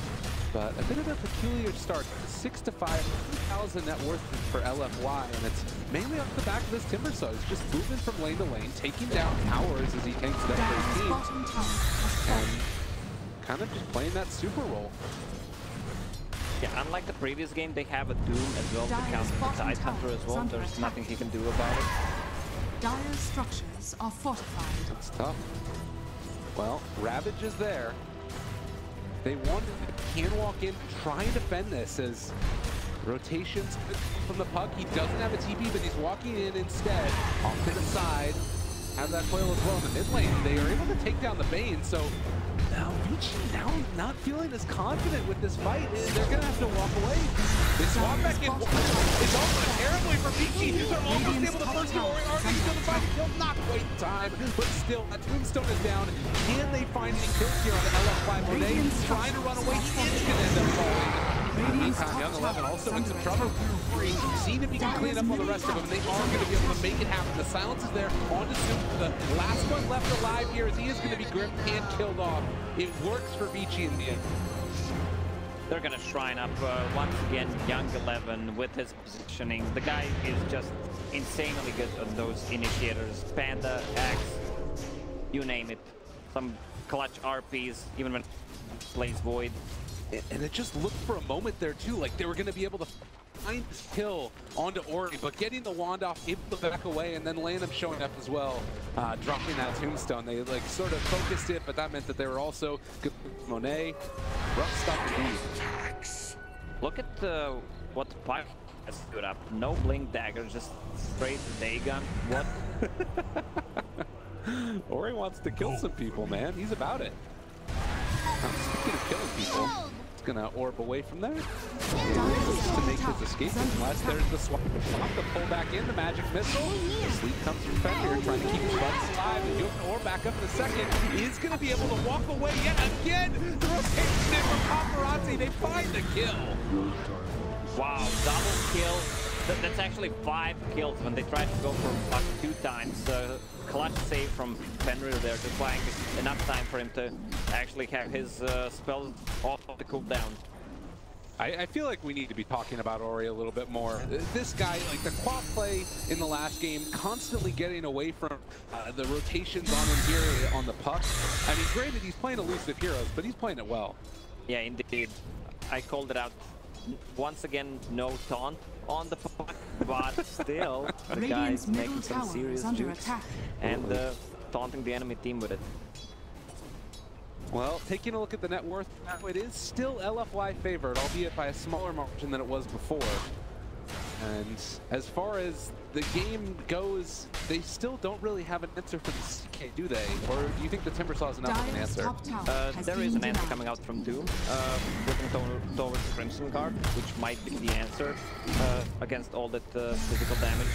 Speaker 8: but a bit of a peculiar start. 6-5, 2,000 net worth for LFY, and it's mainly off the back of this Timbersaw. He's just moving from lane to lane, taking down towers as he tanks that for his
Speaker 6: Dire's
Speaker 8: team,
Speaker 6: bottom tower has
Speaker 8: and
Speaker 6: fallen.
Speaker 8: kind of just playing that Super role.
Speaker 9: Yeah, unlike the previous game, they have a Doom as well to
Speaker 6: Dire's
Speaker 9: counter the
Speaker 6: bottom
Speaker 9: Tide
Speaker 6: tower
Speaker 9: Hunter as
Speaker 6: is
Speaker 9: well.
Speaker 6: under
Speaker 9: There's
Speaker 6: attack.
Speaker 9: nothing he can do about it.
Speaker 6: Dire's structures are fortified.
Speaker 8: It's tough. Well, Ravage is there. They want can walk in, try and defend this as rotations from the puck. He doesn't have a TP, but he's walking in instead. Off to the side. Have that coil as well in the mid lane. They are able to take down the Bane, so now Vici now not feeling as confident with this fight. They're gonna have to walk away. They swap back in. It's also terribly for Vici. They're almost able to first go. Already still the fight kill, not quite in time, but still, that tombstone is down. Can they find any kills here on the LFY? Monet trying to run away. He is gonna end up falling. Meantime, Young 11 also in some trouble. See if he can clean up on the rest of them. They are going to be able to make it happen. The silence is there. On to Super. The last one left alive here as he is going to be gripped and killed off. It works for Vici in the end.
Speaker 9: They're gonna shrine up once again Young 11 with his positioning. The guy is just insanely good on those initiators. Panda, Axe, you name it. Some clutch RPs, even when he plays Void.
Speaker 8: And it just looked for a moment there too, like they were going to be able to find this kill onto Ori, but getting the wand off, able to back away, and then Landham showing up as well, dropping that tombstone. They like sort of focused it, but that meant that they were also good. Monet, rough stuff indeed.
Speaker 9: Look at what Pyke has stood up. No blink dagger, just straight day gun. What?
Speaker 8: Ori wants to kill some people, man. He's about it. Speaking of killing people, he's gonna orb away from there to make his escape. Unless there's the swap to pull back in the magic missile. The sleep comes from Fenrir, trying to keep his buds alive. And he'll orb back up in a second. He's gonna be able to walk away yet again. The rotation in from Paparazzi. They find the kill.
Speaker 9: Wow, double kill. That's actually 5 kills when they tried to go for 2 times. Clutch save from Fenrir there, just buying enough time for him to actually have his spells off the cooldown.
Speaker 8: I feel like we need to be talking about Ori a little bit more. This guy, like the quad play in the last game, constantly getting away from the rotations on him here on the puck. I mean, granted, he's playing elusive heroes, but he's playing it well.
Speaker 9: Yeah, indeed. I called it out. Once again, no taunt on the puck, but still, the guy's making some serious jukes and taunting the enemy team with it.
Speaker 8: Well, taking a look at the net worth now, it is still LFY favored, albeit by a smaller margin than it was before. And as far as the game goes, they still don't really have an answer for the CK, do they? Or do you think the Timbersaw is enough of an answer?
Speaker 9: There is an answer coming out from Doom, looking towards Crimson Guard, which might be the answer against all that physical damage.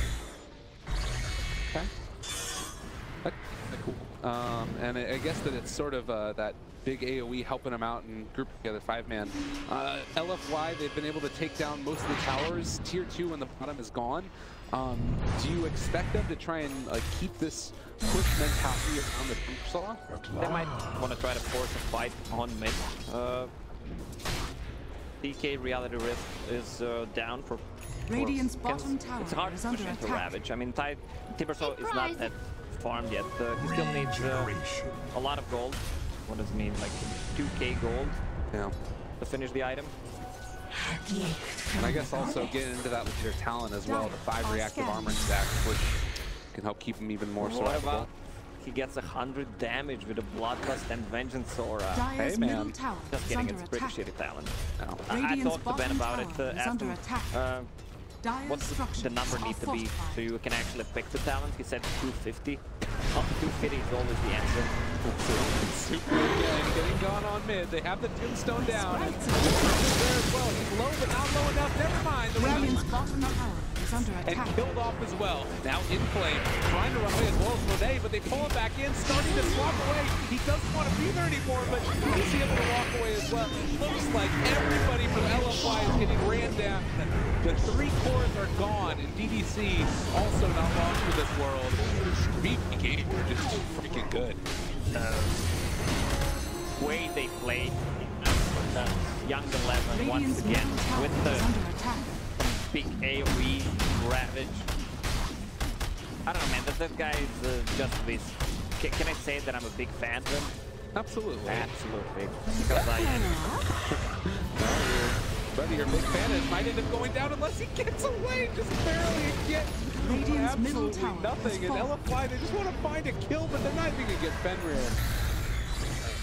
Speaker 8: Okay. That's cool. And I guess that it's sort of that big AoE helping them out and group together 5-man. LFY, they've been able to take down most of the towers. Tier 2 in the bottom is gone. Do you expect them to try and keep this push mentality on the Timbersaw?
Speaker 9: They might want to try to force a fight on mid. DK Reality Rift is down for
Speaker 6: Radiant's bottom tower
Speaker 9: it's hard
Speaker 6: is
Speaker 9: to push
Speaker 6: under
Speaker 9: into
Speaker 6: attack.
Speaker 9: Ravage. I mean, Timbersaw is not that farmed yet. He still needs a lot of gold. What does it mean? Like 2k gold to finish the item?
Speaker 8: And I guess also getting into that with your talent as well, the 5 reactive armor stack, which can help keep him even more
Speaker 9: What
Speaker 8: survivable.
Speaker 9: about he gets 100 damage with a Bloodlust and Vengeance Aura?
Speaker 6: Dyer's
Speaker 8: Hey, man.
Speaker 6: middle tower
Speaker 9: Just
Speaker 6: is
Speaker 9: kidding,
Speaker 6: under
Speaker 9: it's pretty
Speaker 6: attack.
Speaker 9: shitty talent.
Speaker 8: No.
Speaker 9: I
Speaker 6: Radiant's
Speaker 9: talked to Ben
Speaker 6: bottom
Speaker 9: about it,
Speaker 6: tower is
Speaker 9: asked
Speaker 6: under
Speaker 9: him
Speaker 6: attack. Dyer's
Speaker 9: what's the
Speaker 6: structures
Speaker 9: number
Speaker 6: are
Speaker 9: need to be
Speaker 6: fortified.
Speaker 9: so you can actually pick the talent. He said 250. Up to 250 is always the answer.
Speaker 8: Super again, getting gone on mid. They have the tombstone down. And there as well. He's low, but not low enough. Never mind. The
Speaker 6: Radiant's
Speaker 8: Ravage
Speaker 6: bottom tower is under
Speaker 8: and
Speaker 6: attack.
Speaker 8: killed off as well. Now in play, trying to run away as well as Monet, but they pull him back in, starting to swap away. He doesn't want to be there anymore, but he's able to walk away as well. It looks like everybody from LFY is getting ran down. The 3 cores are gone, and DDC also not long for this world. BPK are just freaking good.
Speaker 9: Way they play Young 11 once
Speaker 6: Radiant's
Speaker 9: again
Speaker 6: middle tower
Speaker 9: with
Speaker 6: is
Speaker 9: the
Speaker 6: under attack.
Speaker 9: big AoE Ravage. I don't know, man. That guy is just this. Can I say that I'm a big fan of him?
Speaker 8: Absolutely.
Speaker 9: Absolutely. Because I am.
Speaker 8: Buddy, your big fan is might end up going down unless he gets away, just barely again.
Speaker 6: Radiant's middle
Speaker 8: Absolutely
Speaker 6: tower
Speaker 8: nothing.
Speaker 6: has
Speaker 8: And
Speaker 6: fallen.
Speaker 8: LFY, they just want to find a kill, but they're not even going to get Fenrir.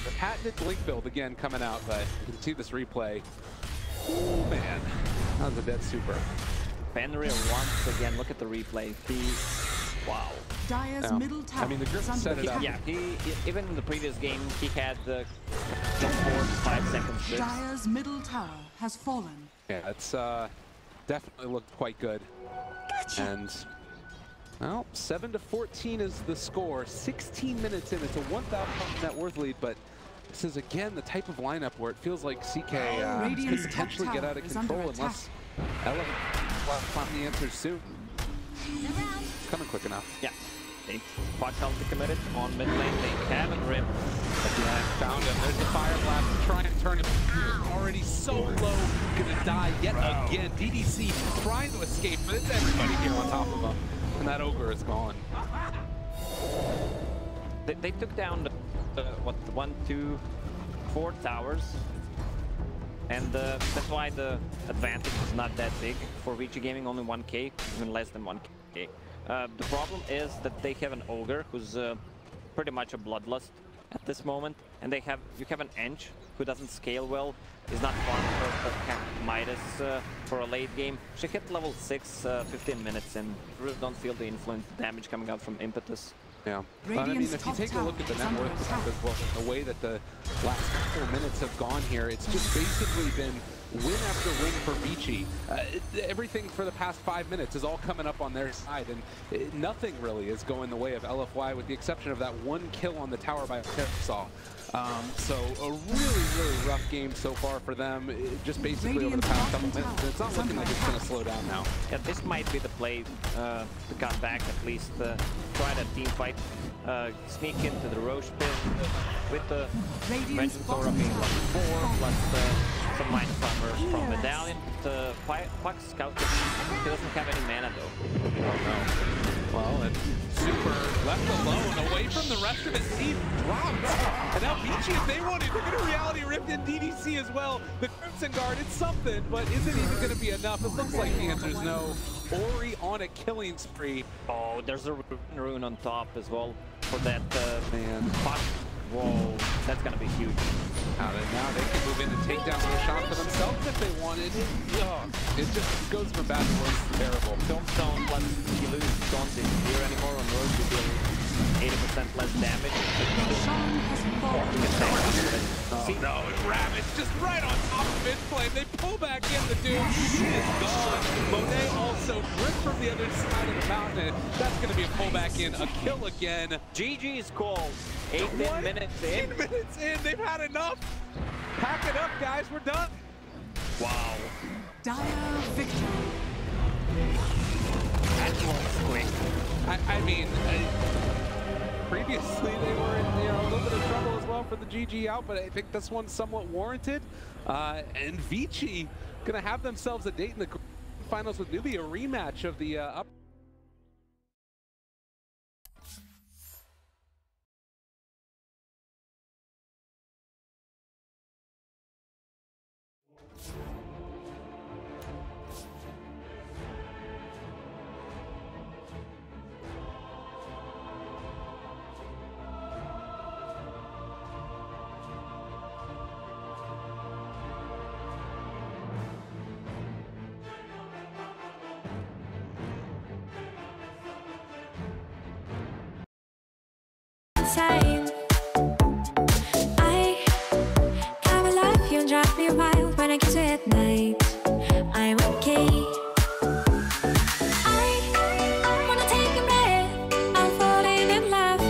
Speaker 8: The patented blink build again coming out, but you can see this replay. Oh man, that was a dead super.
Speaker 9: Fenrir once again. Look at the replay. Wow.
Speaker 6: Dyer's middle tower
Speaker 8: I mean, the
Speaker 6: is
Speaker 8: Griffin
Speaker 6: under
Speaker 8: set it
Speaker 6: attack.
Speaker 8: up.
Speaker 9: Yeah, he even in the previous game he had just 4 to 5 seconds drips.
Speaker 6: Dyer's middle tower has fallen.
Speaker 8: Yeah, it's definitely looked quite good. And well, 7-14 is the score. 16 minutes in, it's a 1,000 net worth lead, but This is again the type of lineup where it feels like CK could potentially get out of control unless LFY find the answers soon. It's coming quick enough.
Speaker 9: Yeah. They quad counter committed on mid lane. They haven't ripped.
Speaker 8: Yeah, found him. There's the fire blast. Trying to turn him. Already so low. Gonna die yet again. DDC trying to escape, but it's everybody here on top of him. And that ogre is gone.
Speaker 9: They took down the 1, 2, 4 towers. And that's why the advantage is not that big for Vici Gaming, only 1k, even less than 1k. The problem is that they have an ogre who's pretty much a bloodlust at this moment, and you have an Ench who doesn't scale well, is not fun for Midas for a late game. She hit level 6 15 minutes and really don't feel the influence damage coming out from Impetus.
Speaker 8: Yeah, but I mean, if you take a look at the net worth as well, the way that the last couple of minutes have gone here, it's just basically been win after win for Vici. Everything for the past 5 minutes is all coming up on their side, and nothing really is going the way of LFY, with the exception of that 1 kill on the tower by Saw. So a really rough game so far for them, just basically over the past couple minutes. It's not looking like it's going to slow down now.
Speaker 9: Yeah, this might be the play to come back at least. Try that team fight, sneak into the Roche pit with the Regent Sora being level 4 plus some Mind Farmers from Medallion. The Puck Scout, he doesn't have any mana though. Oh no.
Speaker 8: Well, and Super left alone, away from the rest of his team, dropped. And now Vici, if they wanted, they're going to reality ripped in DDC as well. The Crimson Guard, it's something, but is it even going to be enough? It looks like the answer is no. Ori on a killing spree.
Speaker 9: Oh, there's a rune on top as well for that man. Puck. Whoa, that's going to be huge.
Speaker 8: Now they can move in and take down the shot for themselves if they wanted. It just goes from bad to worse. Terrible.
Speaker 9: Tombstone plus you lose, don't disappear anymore on road. You deal 80% less damage.
Speaker 8: Oh no, Ravage just right on top of mid-flame. They pull back in the dude. He is gone. Monet also ripped from the other side of the mountain. That's going to be a pullback in, a kill again.
Speaker 9: GG's called. 18 minutes in.
Speaker 8: 18 minutes in. They've had enough. Pack it up, guys. We're done.
Speaker 9: Wow.
Speaker 6: Dire victory.
Speaker 9: That was quick.
Speaker 8: I mean, previously they were in a little bit of trouble as well for the GG out, but I think this one's somewhat warranted. And Vici gonna have themselves a date in the finals with maybe a rematch of the up.
Speaker 2: Time. I come alive, you drive me wild when I kiss you at night. I'm okay. I wanna take a breath. I'm falling in love.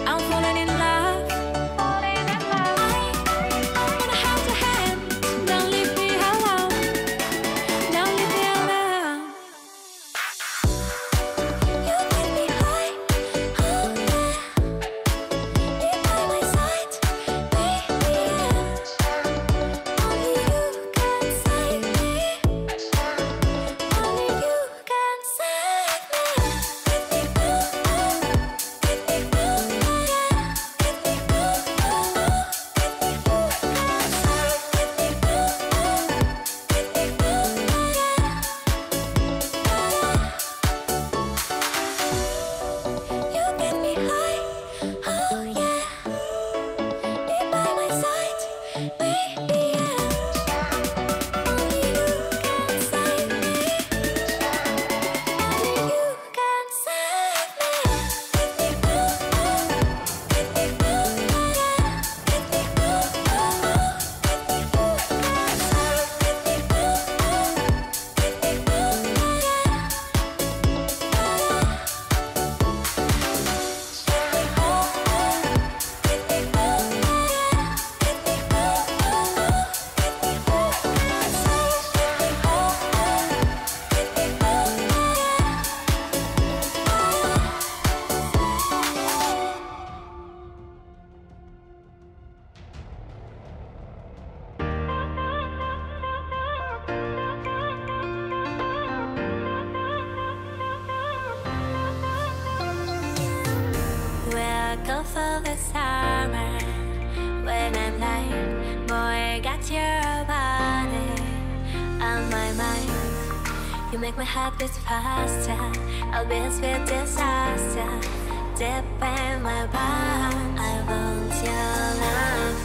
Speaker 2: I'm falling in love. Falling in love. I wanna hold your hand. Don't leave me alone. Don't leave me alone. You make me high. Oh yeah. Be by my side, baby. Only you can go for the summer. When I'm lying, boy, got your body on my mind. You make my heart beat faster. I'll be a sweet disaster. Deep in my bone, I want your love,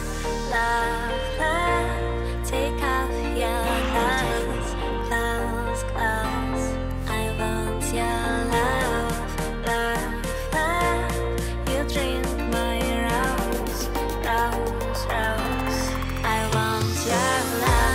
Speaker 2: love, love. Take off your clothes, clothes, clothes. I want your love, love, love. You drink my rose, rose, rose. I want your love.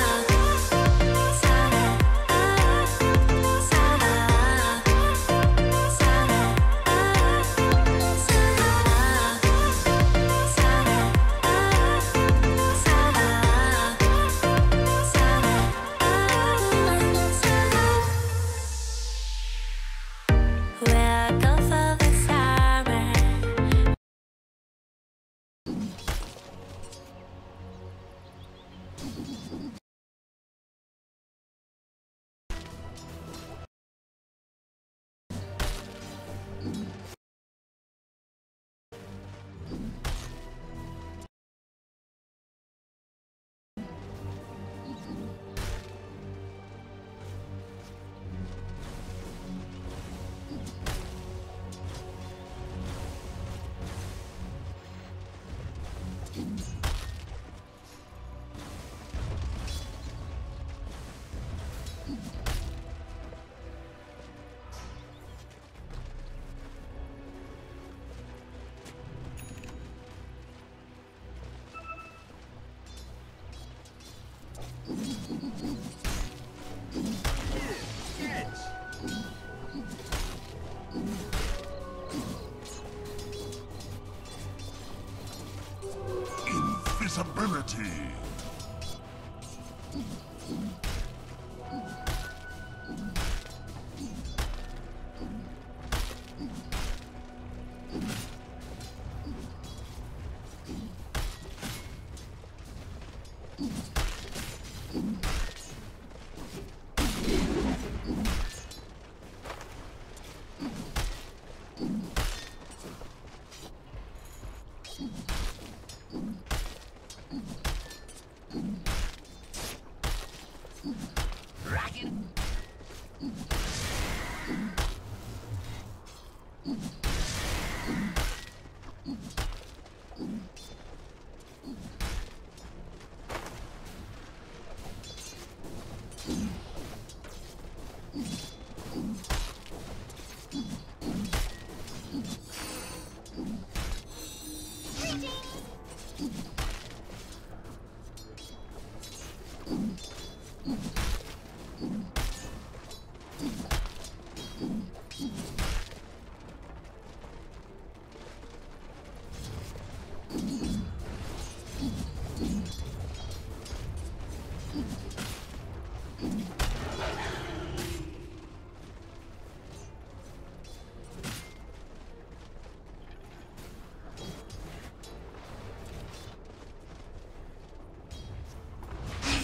Speaker 7: Invisibility.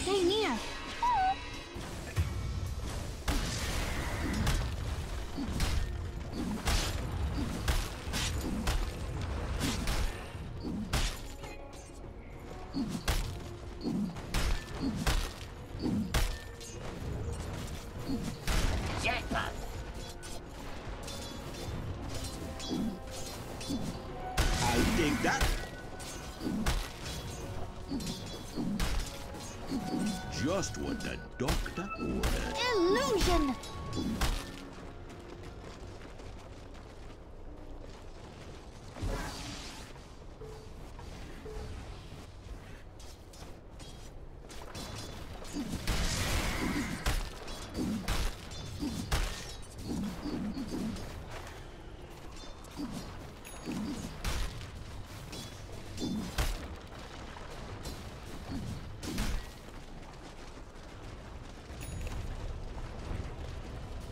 Speaker 1: Stay near.
Speaker 7: Jackpot.
Speaker 10: I dig that. Just what the doctor ordered.
Speaker 1: Illusion.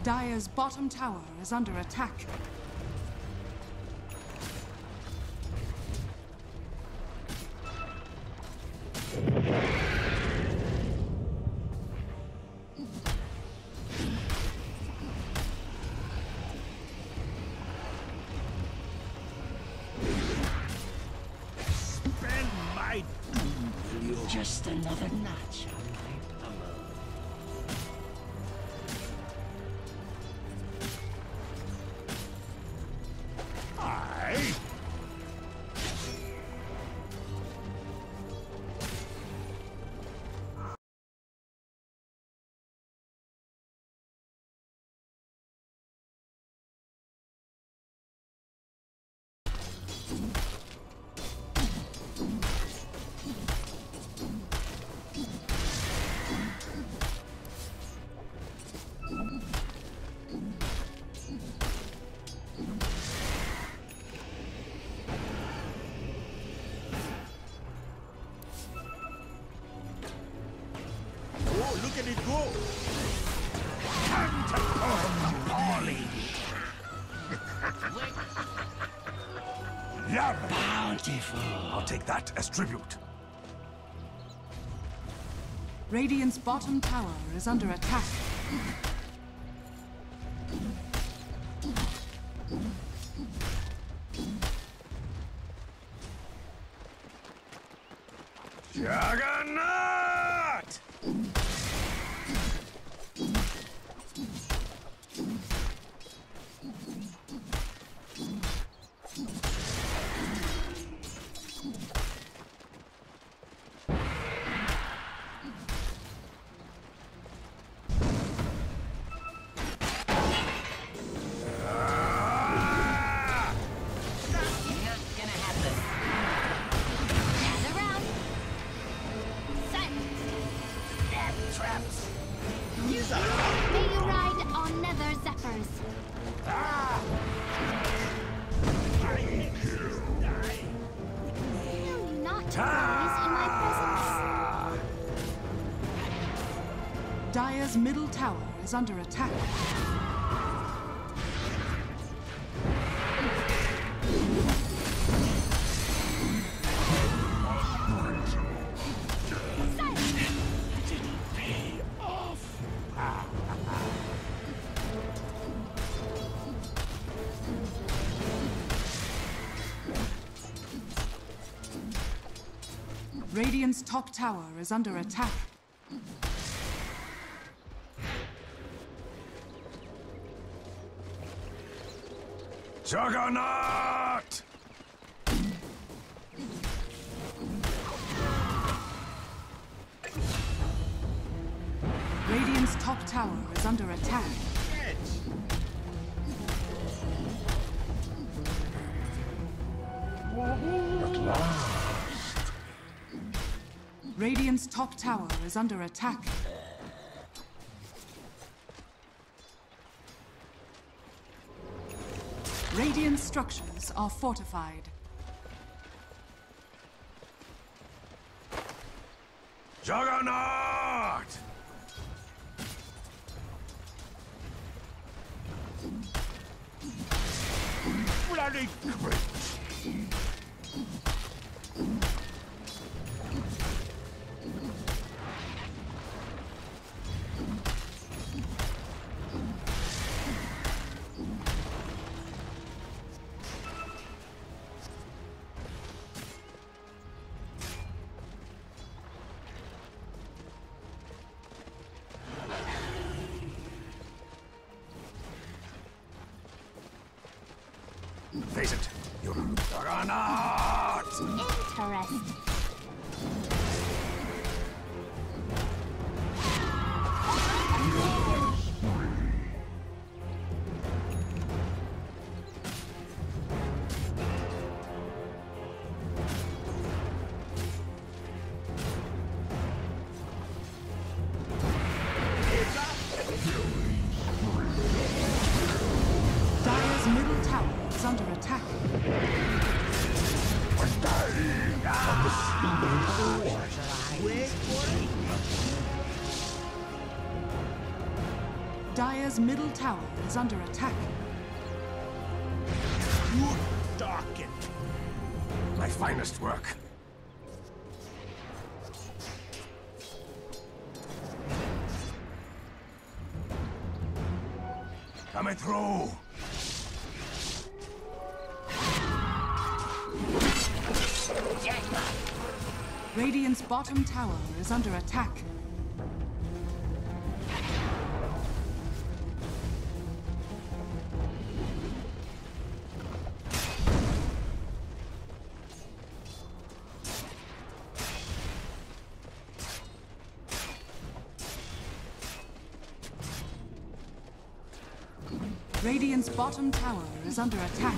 Speaker 6: Dire's bottom tower is under attack.
Speaker 10: Just another notch on my pummel.
Speaker 7: Look at it go! Time to perform appalling! Love bountiful! I'll take that as tribute.
Speaker 6: Radiant's bottom tower is under attack.
Speaker 7: Juggernaut!
Speaker 6: Dire's middle tower is under attack. Radiant's top tower is under attack.
Speaker 7: Juggernaut!
Speaker 6: Radiant's top tower is under attack.
Speaker 7: At last.
Speaker 6: Radiant's top tower is under attack. Radiant structures are fortified.
Speaker 7: Juggernaut! Bloody great! Face it, you're not.
Speaker 1: Interesting.
Speaker 6: Dire's middle tower is under attack. Dire's middle tower is under attack.
Speaker 7: You darken my finest work. Coming through.
Speaker 6: Radiant's bottom tower is under attack. Radiant's bottom tower is under attack.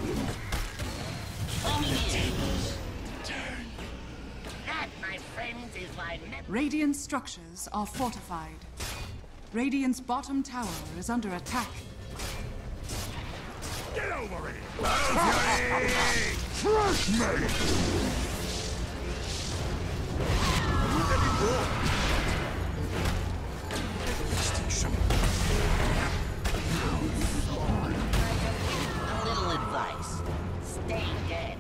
Speaker 11: That, my friends, is why
Speaker 6: Radiant structures are fortified. Radiant's bottom tower is under attack.
Speaker 7: Get over it! Trust me! Distinction.
Speaker 11: a little advice. Stay dead.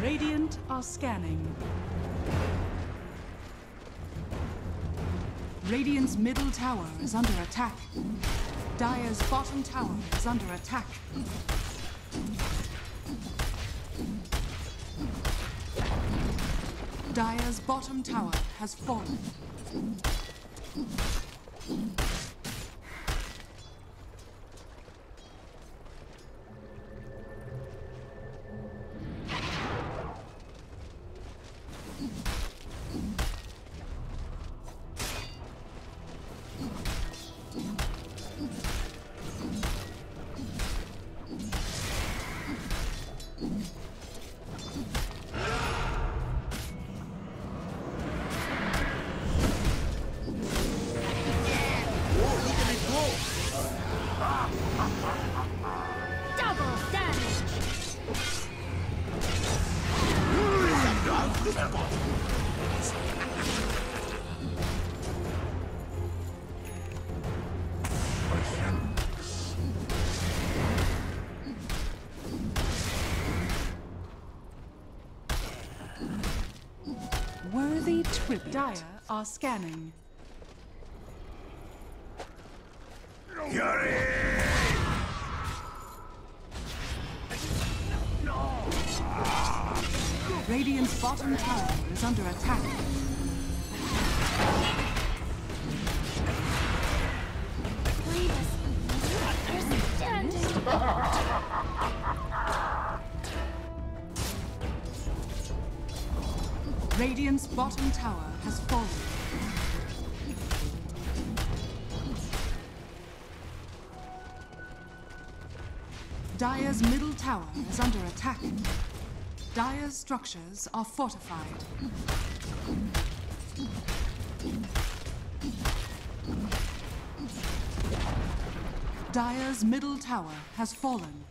Speaker 6: Radiant are scanning. Radiant's middle tower is under attack. Dire's bottom tower is under attack. Dire's bottom tower has fallen. Worthy tribute. Dire are scanning. Radiant's bottom tower is under attack. Radiant's bottom tower has fallen. Dire's middle tower is under attack. Dire's structures are fortified. Dire's middle tower has fallen.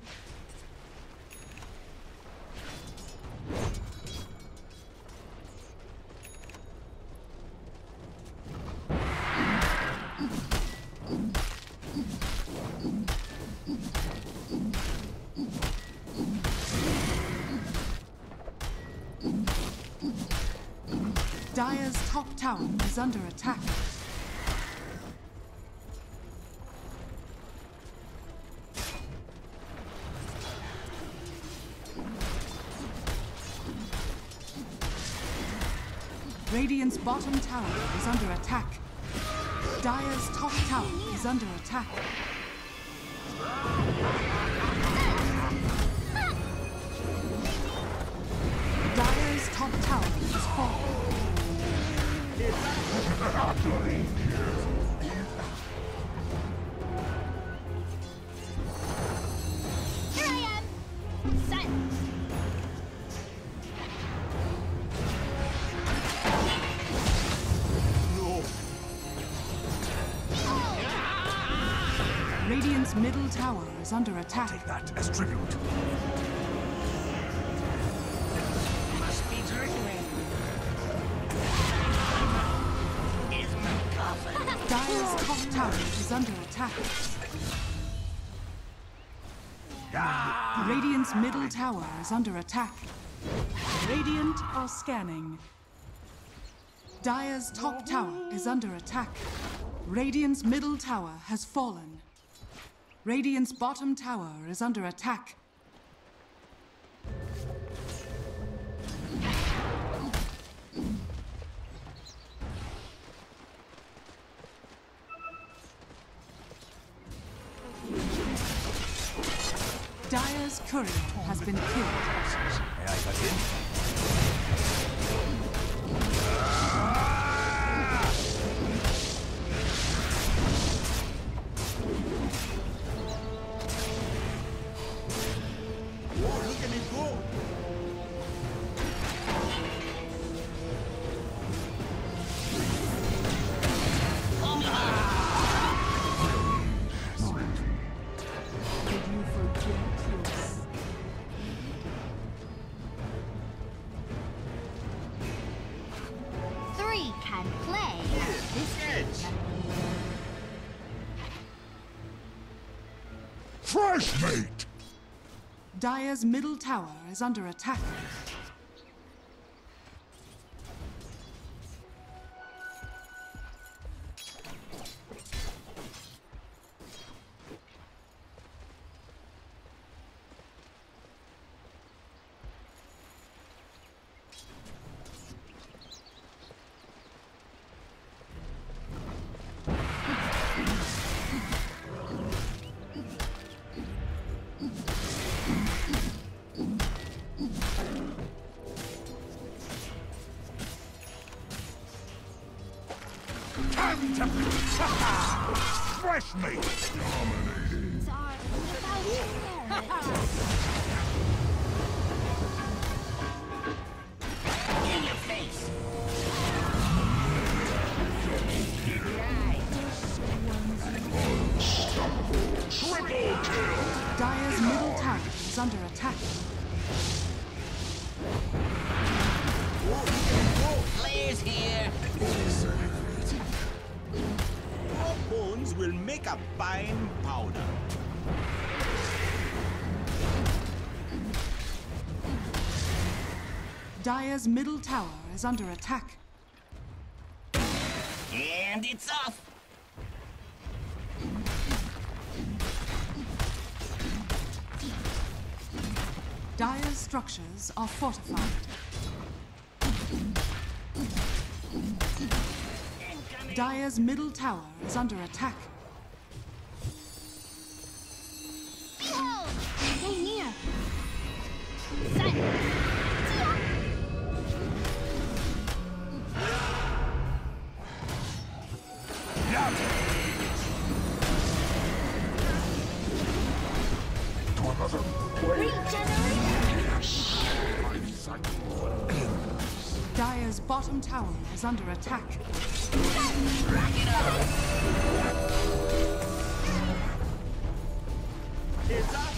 Speaker 6: Dire's top tower is under attack. Radiant's bottom tower is under attack. Dire's top tower is under attack. Dire's top tower is falling.
Speaker 11: Here I am! Silence!
Speaker 6: Radiant's middle tower is under attack.
Speaker 7: Take that as tribute.
Speaker 11: Must be drizzling. Is my coffin.
Speaker 6: Dire's top tower is under attack. Radiant's middle tower is under attack. Radiant are scanning. Dire's top tower is under attack. Radiant's middle tower has fallen. Radiant's bottom tower is under attack. Radiant's bottom tower is under attack. Radiant's middle tower has fallen. Radiant's bottom tower is under attack. Radiant's bottom tower is under attack. Radiant's middle tower has fallen. Radiant's bottom tower is under attack. Radiant's bottom tower is under attack. Radiant's bottom tower is under attack. Radiant's bottom tower is under attack. Dire's courier has been killed.
Speaker 11: Three can play at this game.
Speaker 7: Fresh mate!
Speaker 6: Dire's middle tower is under attack.
Speaker 7: Fresh mate! Dominating.
Speaker 11: In your face.
Speaker 7: Triple kill!
Speaker 6: Dire's middle tower is under attack.
Speaker 11: Players here.
Speaker 12: Your bones will make a fine powder.
Speaker 6: Dire's middle tower is under attack.
Speaker 11: And it's off.
Speaker 6: Dire's structures are fortified. Dire's middle tower is under attack.
Speaker 11: Behold! Stay near. Sun.
Speaker 7: To another
Speaker 6: Dire's bottom tower is under attack.
Speaker 12: It's up.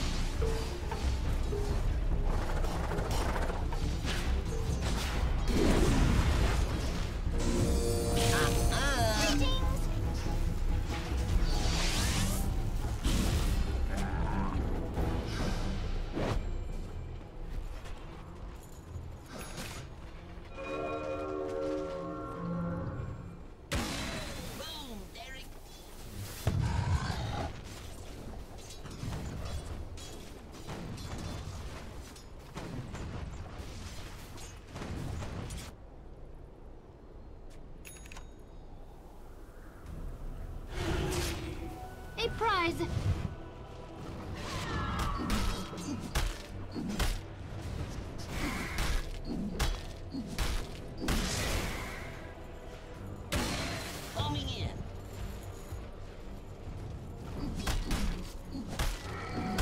Speaker 11: A prize. Coming in.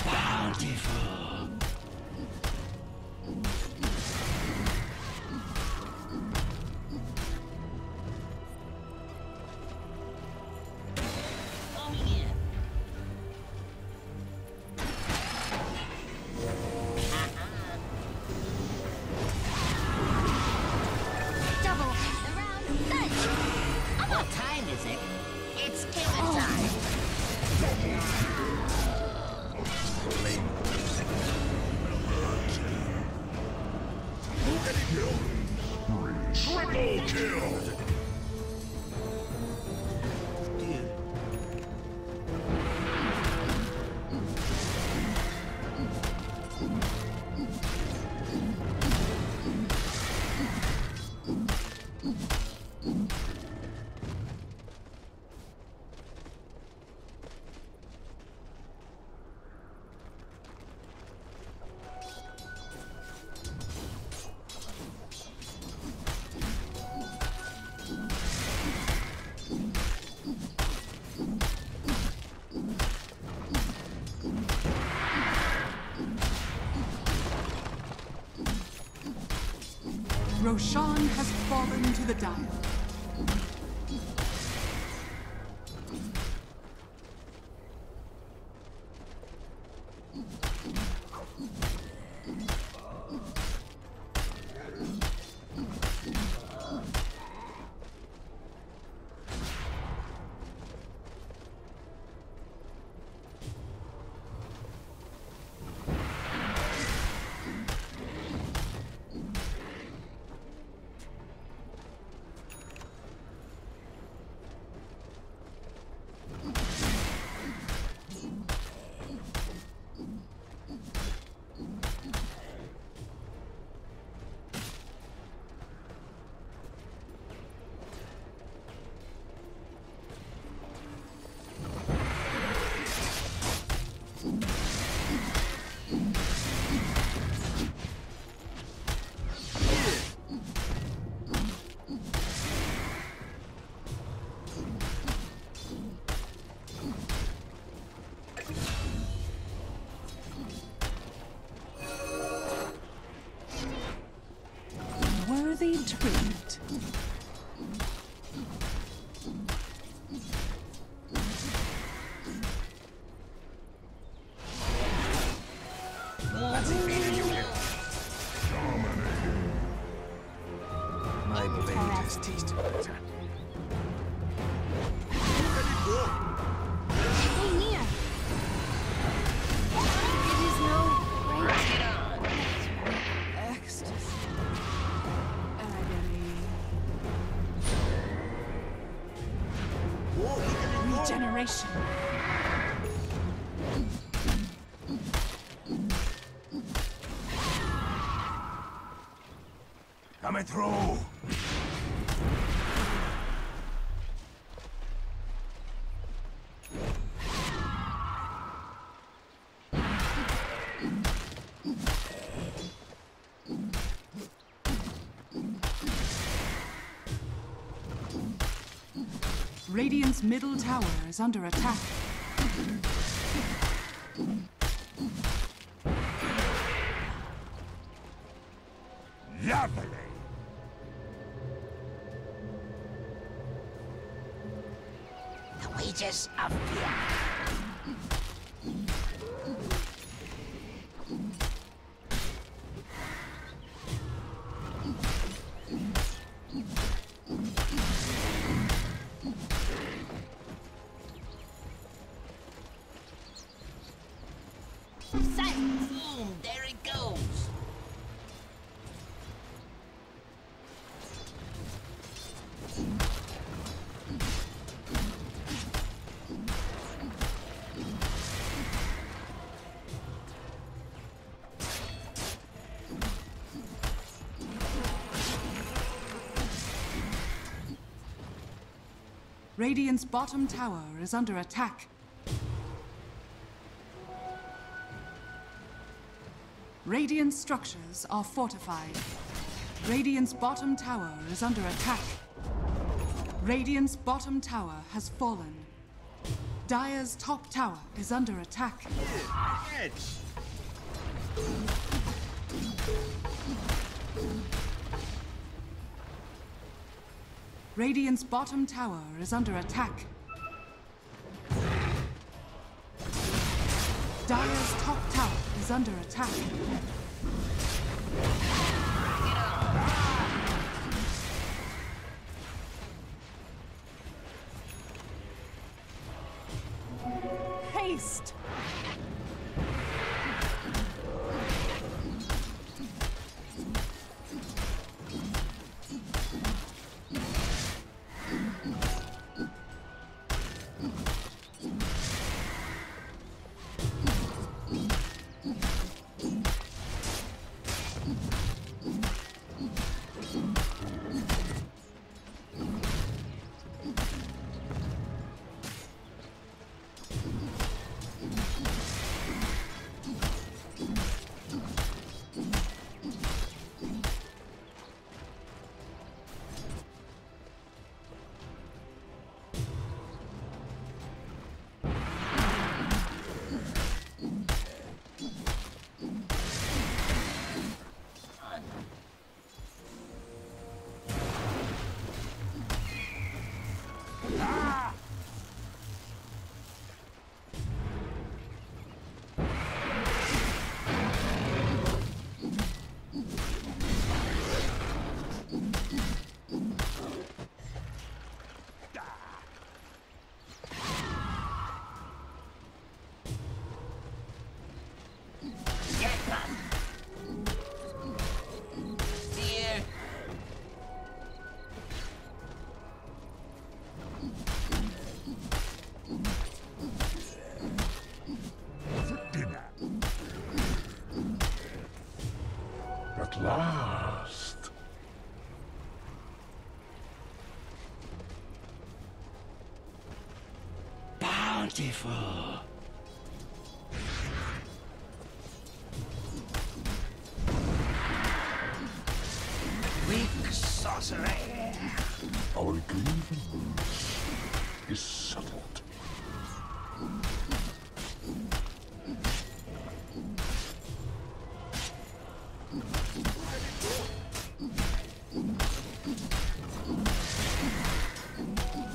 Speaker 10: Bountiful.
Speaker 11: Coming in. Double around done. What time is it? It's killing time.
Speaker 7: triple kill!
Speaker 6: Roshan has fallen to the dial. Worthy treat.
Speaker 12: My blade has tasted better.
Speaker 11: Stay near. It is no great
Speaker 6: Ecstasy. Agony. Regeneration.
Speaker 7: Coming through.
Speaker 6: Radiant's middle tower is under attack.
Speaker 7: Lovely.
Speaker 12: The wages of fear.
Speaker 11: There it goes.
Speaker 6: Radiant's bottom tower is under attack. Radiant structures are fortified. Radiant's bottom tower is under attack. Radiant's bottom tower has fallen. Dire's top tower is under attack.
Speaker 12: Edge.
Speaker 6: Radiant's bottom tower is under attack. Dire's top tower is under attack. Haste!
Speaker 7: At last.
Speaker 10: Bountiful.
Speaker 7: Weak sorcery. Our grievance is settled.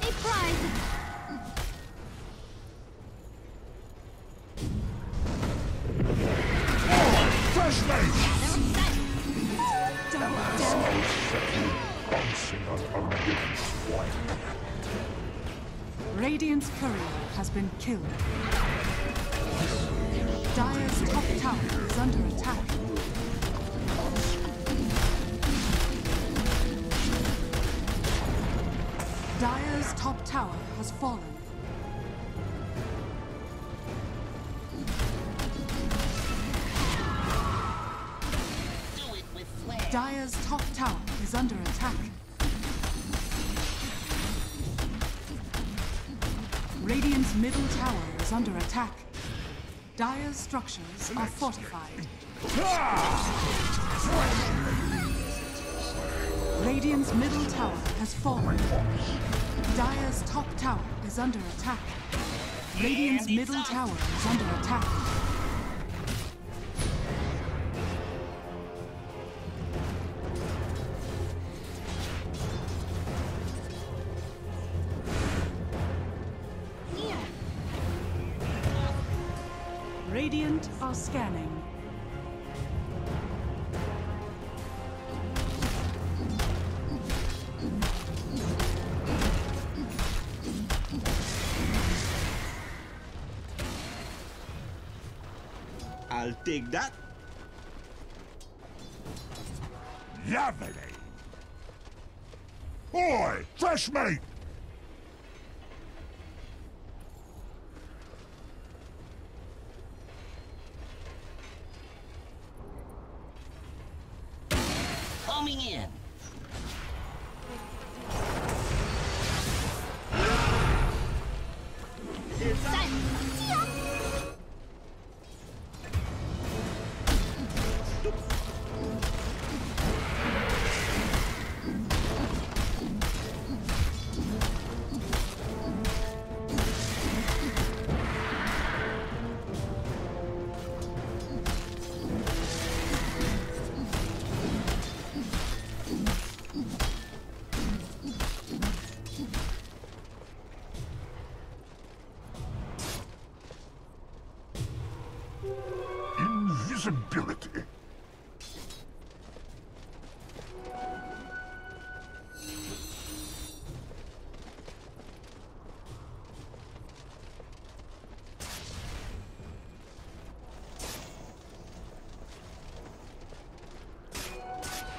Speaker 11: A prize.
Speaker 7: Fresh mate!
Speaker 6: Double
Speaker 7: Bouncing on ungiven's wine.
Speaker 6: Radiant's courier has been killed. Dire's top tower is under attack. Dire's top tower has fallen. Dire's top tower is under attack. Radiant's middle tower is under attack. Dire's structures are fortified. Radiant's middle tower has fallen. Dire's top tower is under attack. Radiant's middle tower is under attack. Radiant are scanning.
Speaker 12: I'll take that.
Speaker 7: Lovely. Oi, fresh mate!
Speaker 10: Coming in.
Speaker 7: Invisibility.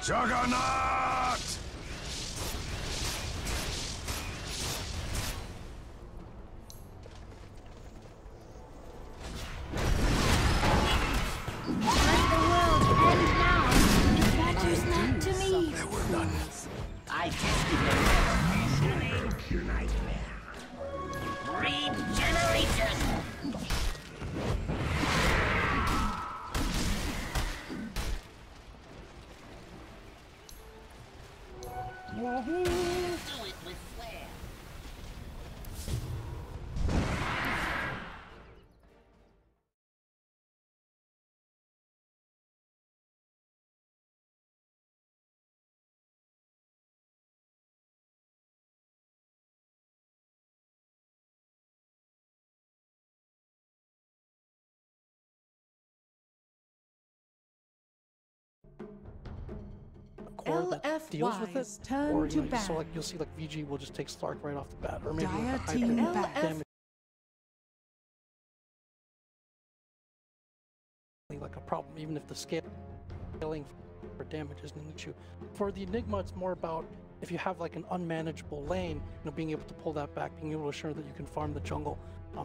Speaker 7: Juggernaut!
Speaker 10: I tested your nightmare. Regeneration! Do it with flair.
Speaker 5: Core that deals with it,
Speaker 6: LFY's turn
Speaker 5: or
Speaker 6: to
Speaker 5: so
Speaker 6: ban.
Speaker 5: like you'll see like VG will just take Stark right off the bat, or maybe
Speaker 6: Dire
Speaker 5: like a
Speaker 6: team
Speaker 5: hybrid
Speaker 6: ban.
Speaker 5: damage, like a problem, even if the scaling for damage isn't an issue. For the Enigma, it's more about if you have like an unmanageable lane, being able to pull that back, being able to assure that you can farm the jungle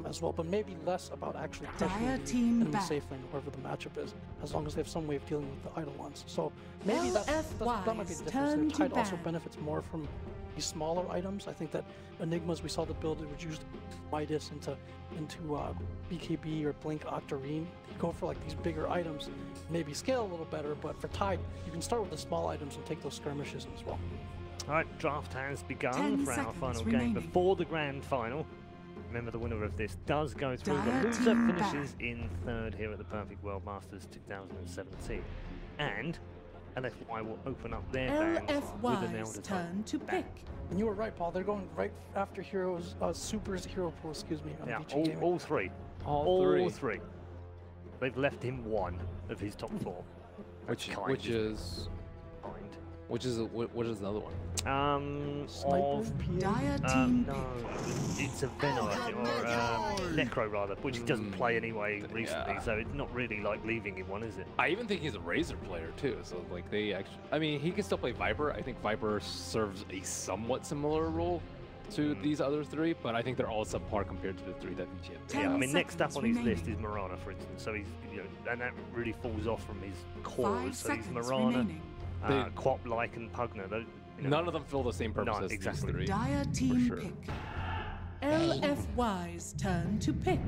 Speaker 5: as well, but maybe less about actually pressuring the enemy safe lane, whoever the matchup is, as long as they have some way of dealing with the idle ones. So maybe that might be the difference. Tide also benefits more from these smaller items. I think that Enigmas, we saw the build, it would use Midas into BKB or Blink Octarine. You go for like these bigger items, maybe scale a little better, but for Tide, you can start with the small items and take those skirmishes as well.
Speaker 4: Alright, draft has begun for our final game before the grand final. Remember, the winner of this does go through. The loser finishes in third here at the Perfect World Masters 2017. And LFY will open up their bands with an Elder
Speaker 6: turn to pick.
Speaker 5: And you were right, Paul. They're going right after heroes, Super's hero pool, excuse me.
Speaker 4: Yeah, all three. All three. They've left him one of his top four.
Speaker 3: Which is another one?
Speaker 6: Dire team
Speaker 4: no, it's a Venom, I think, or Necro rather, which he doesn't play anyway recently, so it's not really like leaving him one, is it?
Speaker 3: I even think he's a Razor player too, so like they actually, I mean, he can still play Viper. I think Viper serves a somewhat similar role to these other three, but I think they're all subpar compared to the three that Vici have.
Speaker 4: Yeah, I mean, next up on his list is Mirana, for instance, so he's, and that really falls off from his cores, so he's Mirana, Quap, Lycan, Pugna.
Speaker 3: None of them fill the same purpose as these three.
Speaker 6: Dire team pick. LFY's turn to pick.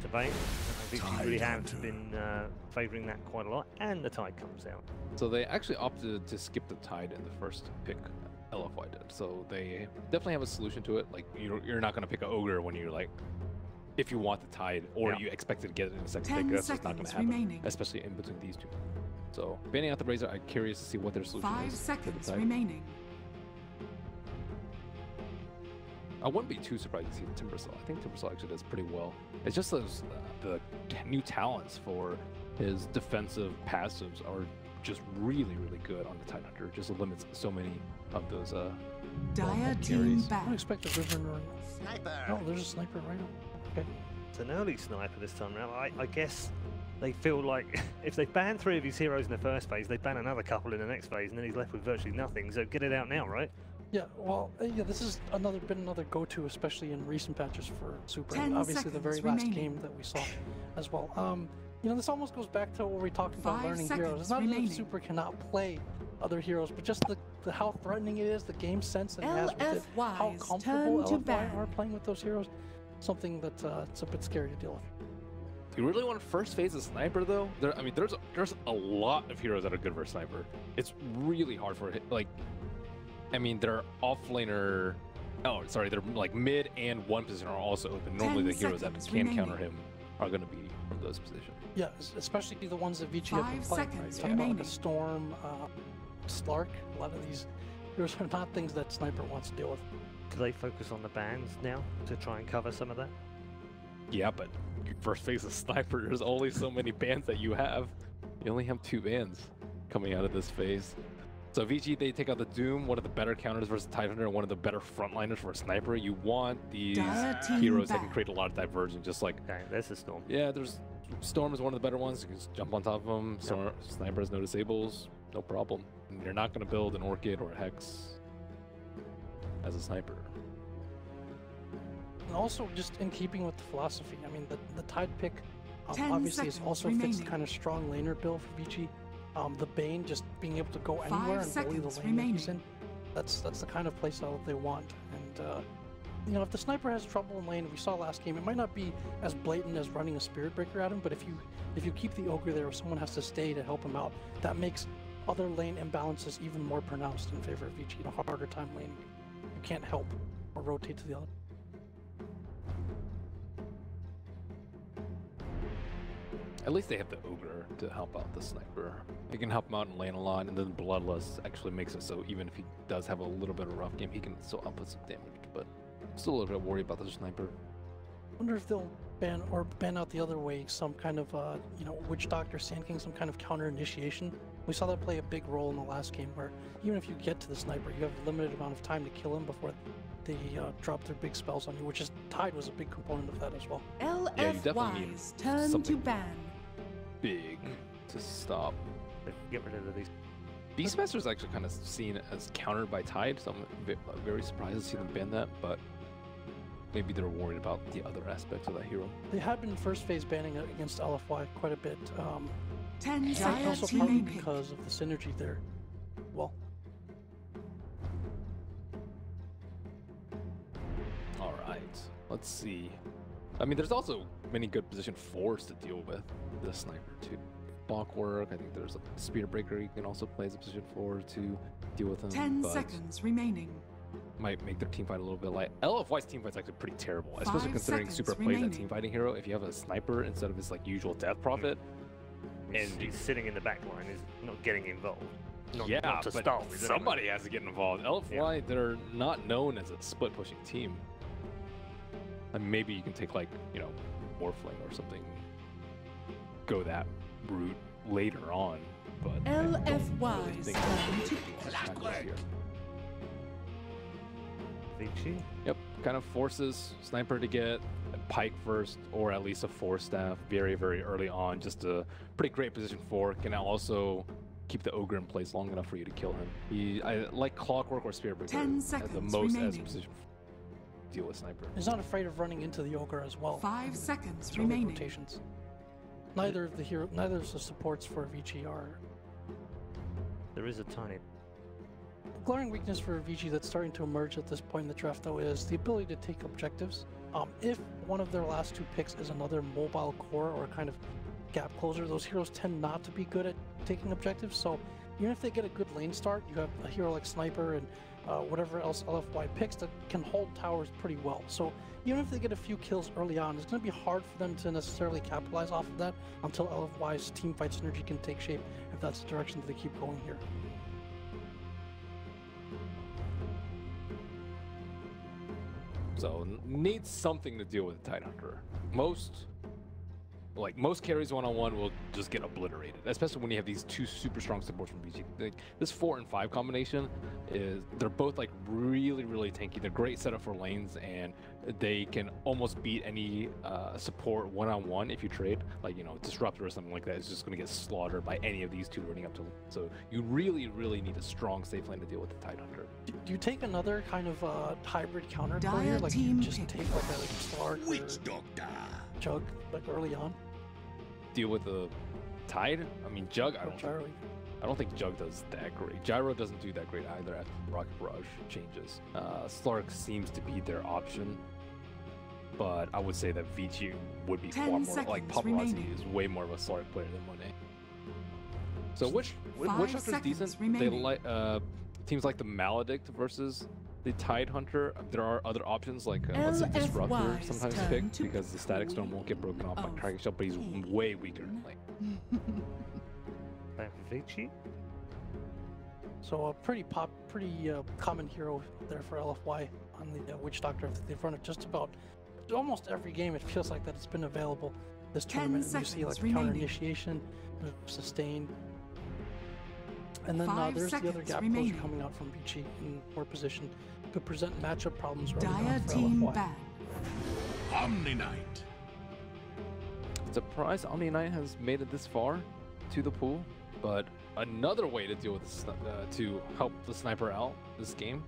Speaker 4: Debate. I think she really has been favouring that quite a lot, and the Tide comes out.
Speaker 3: So they actually opted to skip the Tide in the first pick. LFY did. So they definitely have a solution to it. Like you're not going to pick an Ogre when you're like, if you want the Tide, or you expected to get it in the second pick. That's just not going to happen, especially in between these two. So banning out the Razor, I'm curious to see what their solution is.
Speaker 6: 5 seconds remaining.
Speaker 3: I wouldn't be too surprised to see Timbersaw. I think Timbersaw actually does pretty well. It's just those the new talents for his defensive passives are just really, really good on the Tidehunter. Just limits so many of those
Speaker 6: Dire team back.
Speaker 5: I don't expect a River or sniper. Oh, there's a sniper right now. Okay.
Speaker 4: It's an early sniper this time around. I guess they feel like if they ban 3 of his heroes in the first phase, they ban another couple in the next phase, and then he's left with virtually nothing. So get it out now, right?
Speaker 5: Yeah, well, this has been another go-to, especially in recent patches for Super. And obviously, the very last game that we saw as well. This almost goes back to what we talked about learning heroes. It's not as if Super cannot play other heroes, but just the how threatening it is, the game sense that he has with it, how comfortable LFY are playing with those heroes. Something that it's a bit scary to deal with.
Speaker 3: You really want to first phase a sniper though? There's a lot of heroes that are good for a sniper. It's really hard for it. Like, I mean, their offlaner. Oh, sorry, they're like mid and one position are also open. Normally, the heroes that can counter him are going to be from those positions.
Speaker 5: Yeah, especially the ones that Vici have been playing. Right? Talking about like a Storm, Slark. A lot of these heroes are not things that Sniper wants to deal with.
Speaker 4: Do they focus on the bans now to try and cover some of that?
Speaker 3: Yeah, but you first phase a sniper. There's only so many bans that you have. You only have 2 bans coming out of this phase. So Vici, they take out the Doom, one of the better counters versus Tidehunter, and one of the better frontliners for a sniper. You want these heroes that can create a lot of diversion, just like...
Speaker 4: Okay, there's a Storm.
Speaker 3: Yeah, Storm is one of the better ones. You can just jump on top of them. Yep. Sniper has no disables, no problem. And you're not going to build an Orchid or a Hex as a sniper.
Speaker 5: And also, just in keeping with the philosophy, I mean, the Tide pick obviously also fits the kind of strong laner build for Vici. The Bane just being able to go anywhere and bully the lane that he's in. That's the kind of playstyle that they want. And if the sniper has trouble in lane, we saw last game, it might not be as blatant as running a Spirit Breaker at him, but if you keep the Ogre there, or someone has to stay to help him out, that makes other lane imbalances even more pronounced in favor of Vici. A harder time laning. You can't help or rotate to the other.
Speaker 3: At least they have the Ogre to help out the sniper. They can help him out in lane a lot, and then Bloodlust actually makes it so even if he does have a little bit of a rough game, he can still output some damage. But I'm still a little bit worried about the sniper.
Speaker 5: I wonder if they'll ban out the other way, some kind of Witch Doctor, Sand King, some kind of counter initiation. We saw that play a big role in the last game, where even if you get to the sniper, you have a limited amount of time to kill him before they drop their big spells on you, which is Tide was a big component of that as well.
Speaker 6: LFY's turn to ban.
Speaker 3: Big to stop.
Speaker 4: Get rid of these.
Speaker 3: Beastmaster is actually kind of seen as countered by Tide, so I'm very surprised to see them ban that, but maybe they're worried about the other aspects of that hero.
Speaker 5: They had been first phase banning against LFY quite a bit.
Speaker 6: 10
Speaker 5: also
Speaker 6: seconds
Speaker 5: partly
Speaker 6: remaining.
Speaker 5: because of the synergy there. Well,
Speaker 3: all right, let's see. I mean, there's also many good position 4s to deal with the sniper too. Blockwork, I think there's a Spear Breaker you can also play as a position 4 to deal with them.
Speaker 6: 10
Speaker 3: but
Speaker 6: seconds remaining.
Speaker 3: might make their team fight a little bit light. LFY's team fight's actually pretty terrible, especially
Speaker 6: 5
Speaker 3: considering
Speaker 6: seconds
Speaker 3: Super plays
Speaker 6: remaining.
Speaker 3: that team fighting hero. If you have a sniper instead of his like usual death prophet,
Speaker 4: And he's sitting in the back line, is not getting involved. Not to
Speaker 3: but
Speaker 4: start with.
Speaker 3: somebody has to get involved. LFY, they're not known as a split pushing team. And maybe you can take like, you know, Morphling or something, go that route later on, but
Speaker 6: LFY's
Speaker 4: Vici?
Speaker 3: Yep, kind of forces Sniper to get a Pike first, or at least a 4-staff very, very early on. Just a pretty great position 4. Can also keep the Ogre in place long enough for you to kill him. I like Clockwork or Spear Breaker
Speaker 6: 10
Speaker 3: as the
Speaker 6: seconds
Speaker 3: most
Speaker 6: remaining.
Speaker 3: as position deal with Sniper.
Speaker 5: he's not afraid of running into the Ogre as well.
Speaker 6: 5 seconds
Speaker 5: Throw the
Speaker 6: remaining.
Speaker 5: rotations. Neither of the supports for Vici are.
Speaker 4: There is a tiny...
Speaker 5: A glaring weakness for Vici that's starting to emerge at this point in the draft, though, is the ability to take objectives. If one of their last 2 picks is another mobile core or kind of gap closer, those heroes tend not to be good at taking objectives. So even if they get a good lane start, you have a hero like Sniper and whatever else LFY picks that can hold towers pretty well. So even if they get a few kills early on, it's going to be hard for them to necessarily capitalize off of that until LFY's teamfight synergy can take shape, if that's the direction that they keep going here.
Speaker 3: So needs something to deal with the Tidehunter. Most carries one-on-one will just get obliterated, especially when you have these 2 super strong supports from BG. Like, this 4 and 5 combination they're both like really, really tanky. They're great setup for lanes, and they can almost beat any support one-on-one if you trade. Like, you know, Disruptor or something like that is just going to get slaughtered by any of these 2 running up to. So you really, really need a strong safe lane to deal with the Tidehunter.
Speaker 5: Do you take another kind of hybrid counter
Speaker 6: Dire
Speaker 5: player? Like, you
Speaker 6: team
Speaker 5: just
Speaker 6: pick.
Speaker 5: take like a Slark
Speaker 10: Witch
Speaker 5: or
Speaker 10: Doctor.
Speaker 5: Jug like early on?
Speaker 3: Deal with the Tide? I mean, Jug, I don't think Jug does that great. Gyro doesn't do that great either after Rocket Barrage changes. Slark seems to be their option, but I would say that Vici would be far more, like Paparazzi
Speaker 6: remaining.
Speaker 3: is way more of a Slark player than Monet. So which
Speaker 6: 5
Speaker 3: Doctor's
Speaker 6: seconds
Speaker 3: decent?
Speaker 6: remaining.
Speaker 3: They like teams like the Maledict versus the Tidehunter. There are other options like let's say Disruptor
Speaker 6: LFY's
Speaker 3: sometimes
Speaker 6: turn
Speaker 3: pick
Speaker 6: to
Speaker 3: because the Static Storm won't get broken off by
Speaker 6: of
Speaker 3: Cracking Shell, but he's way weaker. Like,
Speaker 4: Back for Vici.
Speaker 5: So a pretty common hero there for LFY on the Witch Doctor. They've run it just about almost every game. It feels like that it's been available this
Speaker 6: 10
Speaker 5: tournament. And you see
Speaker 6: seconds
Speaker 5: like the counter
Speaker 6: remaining.
Speaker 5: initiation, sustain, and then
Speaker 6: 5
Speaker 5: there's the other
Speaker 6: seconds
Speaker 5: gap
Speaker 6: remaining.
Speaker 5: closer coming out from Vici in more position. Could present matchup problems early
Speaker 6: Dire
Speaker 5: on for
Speaker 6: team
Speaker 5: LFY.
Speaker 6: ban.
Speaker 10: Omni Knight.
Speaker 3: surprised Omni Knight has made it this far to the pool, but another way to deal with this, to help the sniper out this game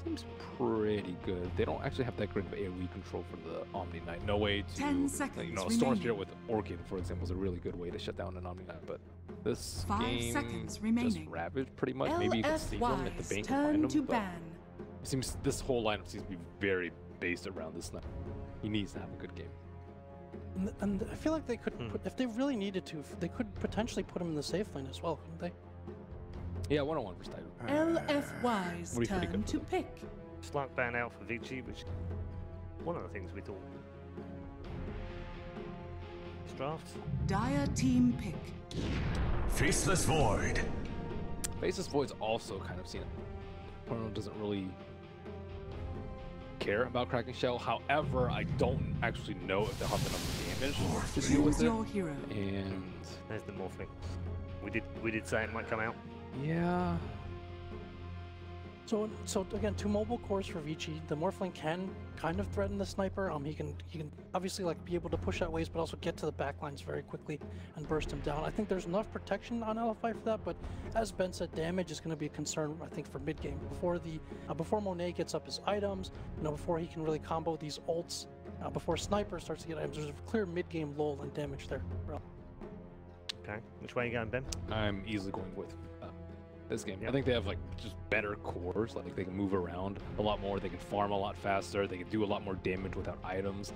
Speaker 3: seems pretty good. They don't actually have that great of AoE control for the Omni Knight. No way to,
Speaker 6: 10 seconds
Speaker 3: you know,
Speaker 6: remaining.
Speaker 3: Storm Spirit with Orchid, for example, is a really good way to shut down an Omni Knight. But this
Speaker 6: 5
Speaker 3: game
Speaker 6: seconds
Speaker 3: just
Speaker 6: remaining.
Speaker 3: Ravage pretty much. Maybe you can sneak them if the bank can
Speaker 6: turn
Speaker 3: find
Speaker 6: to
Speaker 3: them. But
Speaker 6: ban.
Speaker 3: it seems this whole lineup seems to be very based around this sniper. He needs to have a good game.
Speaker 5: And I feel like they could, put, if they really needed to, they could potentially put him in the safe lane as well, couldn't they?
Speaker 3: Yeah, one-on-one versus Titan.
Speaker 6: LFY's
Speaker 3: Would be pretty
Speaker 6: turn
Speaker 3: good for
Speaker 6: to
Speaker 3: them.
Speaker 6: pick.
Speaker 4: Slight ban out for Vici, which one of the things we thought. Drafts.
Speaker 6: Dire team pick.
Speaker 7: Faceless Void.
Speaker 3: Faceless Void's also kind of seen it. Porno doesn't really care about Cracking Shell. However, I don't actually know if they'll have enough damage to deal with
Speaker 6: Choose
Speaker 3: it.
Speaker 6: your hero.
Speaker 3: And
Speaker 4: There's the Morphling. We did say it might come out.
Speaker 3: yeah,
Speaker 5: So again, 2 mobile cores for Vici. The Morphling can kind of threaten the sniper. He can obviously like be able to push out waves, but also get to the backlines very quickly and burst him down. I think there's enough protection on LFY for that, but as Ben said, damage is going to be a concern, I think, for mid game before Monet gets up his items. Before he can really combo these ults, before Sniper starts to get items. There's a clear mid game lull and damage there.
Speaker 4: Okay, which way are you going, Ben?
Speaker 3: I'm easily going with this game. I think they have like just better cores. Like they can move around a lot more. They can farm a lot faster. They can do a lot more damage without items,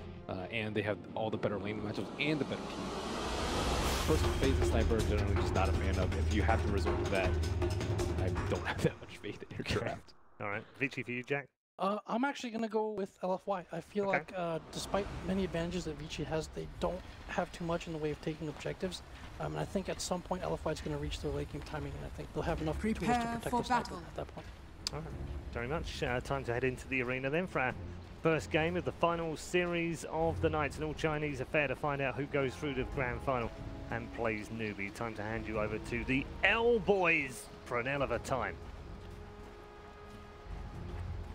Speaker 3: and they have all the better lane matchups and the better team. First phase of Sniper, generally just not a fan of. If you have to resort to that, I don't have that much faith in your draft.
Speaker 4: All right, Vici for you, Jack.
Speaker 5: I'm actually going to go with LFY. I feel like despite many advantages that Vici has, they don't have too much in the way of taking objectives. And I think at some point LFY is going to reach their late game timing, and I think they'll have enough tools to protect the sniper at that point.
Speaker 4: All right, very much. Time to head into the arena then for our first game of the final series of the night. An all-Chinese affair to find out who goes through to the grand final and plays newbie. Time to hand you over to the L boys for an hell of a time.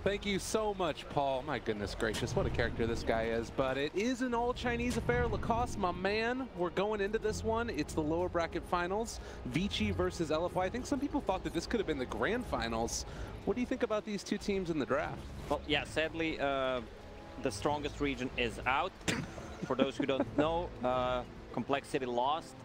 Speaker 8: Thank you so much, Paul. My goodness gracious, what a character this guy is. But it is an all-Chinese affair. Lacoste, my man, we're going into this one. It's the lower bracket finals. Vici versus LFY. I think some people thought that this could have been the grand finals. What do you think about these 2 teams in the draft?
Speaker 9: Well, yeah, sadly, the strongest region is out. For those who don't know, Complexity lost.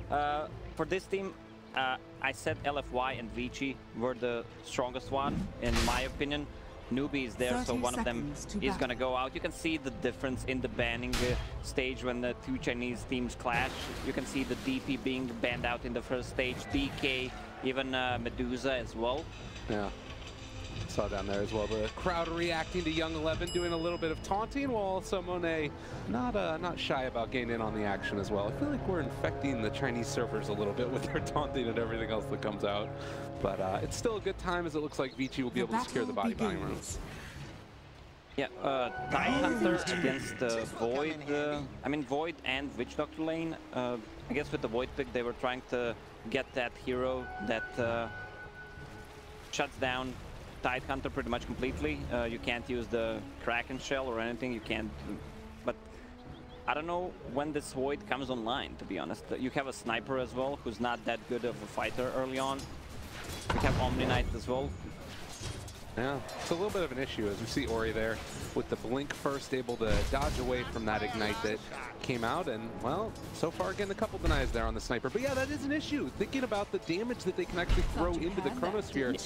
Speaker 9: For this team, I said LFY and Vici were the strongest one, in my opinion. Newbie is there, so one of them is going to go out. You can see the difference in the banning stage when the 2 Chinese teams clash. You can see the DP being banned out in the first stage, DK, even Medusa as well.
Speaker 8: Yeah, saw down there as well. The crowd reacting to Young 11, doing a little bit of taunting, while also Monet not shy about getting in on the action as well. I feel like we're infecting the Chinese servers a little bit with their taunting and everything else that comes out. But it's still a good time, as it looks like Vici will be able to secure the body buying room.
Speaker 9: Yeah, Tidehunter against Void. I mean, Void and Witch Doctor lane. I guess with the Void pick, they were trying to get that hero that shuts down Tidehunter pretty much completely. You can't use the Kraken Shell or anything. You can't. But I don't know when this Void comes online, to be honest. You have a Sniper as well, who's not that good of a fighter early on. We have Omni Knight as well.
Speaker 8: Yeah, it's a little bit of an issue as we see Ori there with the blink first, able to dodge away from that Ignite that came out, and well, so far getting a couple denies there on the Sniper. But yeah, that is an issue. Thinking about the damage that they can actually throw into the Chronosphere.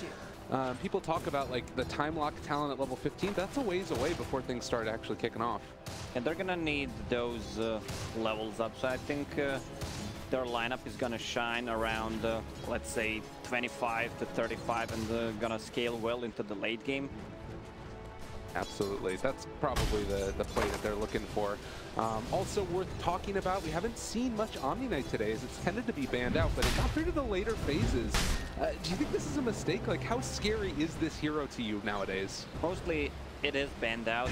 Speaker 8: People talk about like the time lock talent at level 15. That's a ways away before things start actually kicking off.
Speaker 9: And they're gonna need those levels up. So I think their lineup is gonna shine around, let's say, 25 to 35, and gonna scale well into the late game.
Speaker 8: Absolutely, that's probably the play that they're looking for. Also worth talking about, we haven't seen much Omni Knight today, as it's tended to be banned out, but it got through to the later phases. Do you think this is a mistake? Like, how scary is this hero to you nowadays?
Speaker 9: Mostly, it is banned out.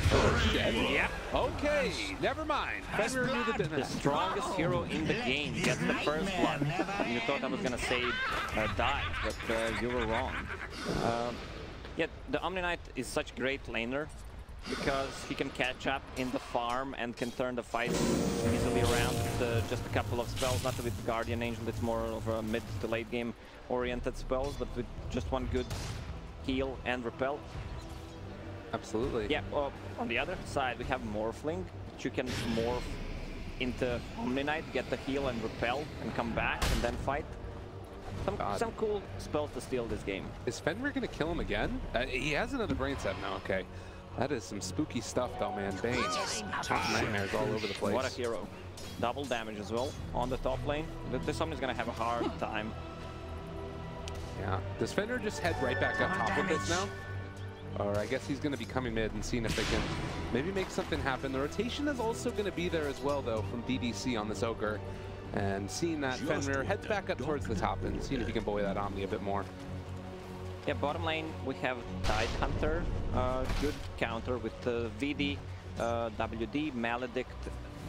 Speaker 8: Yeah. Okay, never mind.
Speaker 9: The strongest hero in the game gets the first blood. You thought I was gonna say die, but you were wrong. Yeah, the Omni Knight is such a great laner because he can catch up in the farm and can turn the fight easily around with just a couple of spells. Not with Guardian Angel, it's more of a mid to late game oriented spells, but with just one good heal and repel.
Speaker 8: Absolutely.
Speaker 9: Yeah, on the other side we have Morphling, which you can morph into Omni Knight, get the heal and repel and come back and then fight. Some cool spells to steal this game.
Speaker 8: Is Fenrir gonna kill him again? He has another brain set now, okay. That is some spooky stuff though, man. Bane, nightmares all over the place.
Speaker 9: What a hero. Double damage as well on the top lane. This somebody's gonna have a hard time.
Speaker 8: Yeah. Does Fenrir just head right back up top with this now? Or I guess he's gonna be coming mid and seeing if they can maybe make something happen. The rotation is also gonna be there as well though from DDC on this Ogre. And seeing that Fenrir heads back up towards the top and seeing if he can bully that Omni a bit more.
Speaker 9: Yeah, bottom lane we have Tidehunter, good counter with VD, WD, Maledict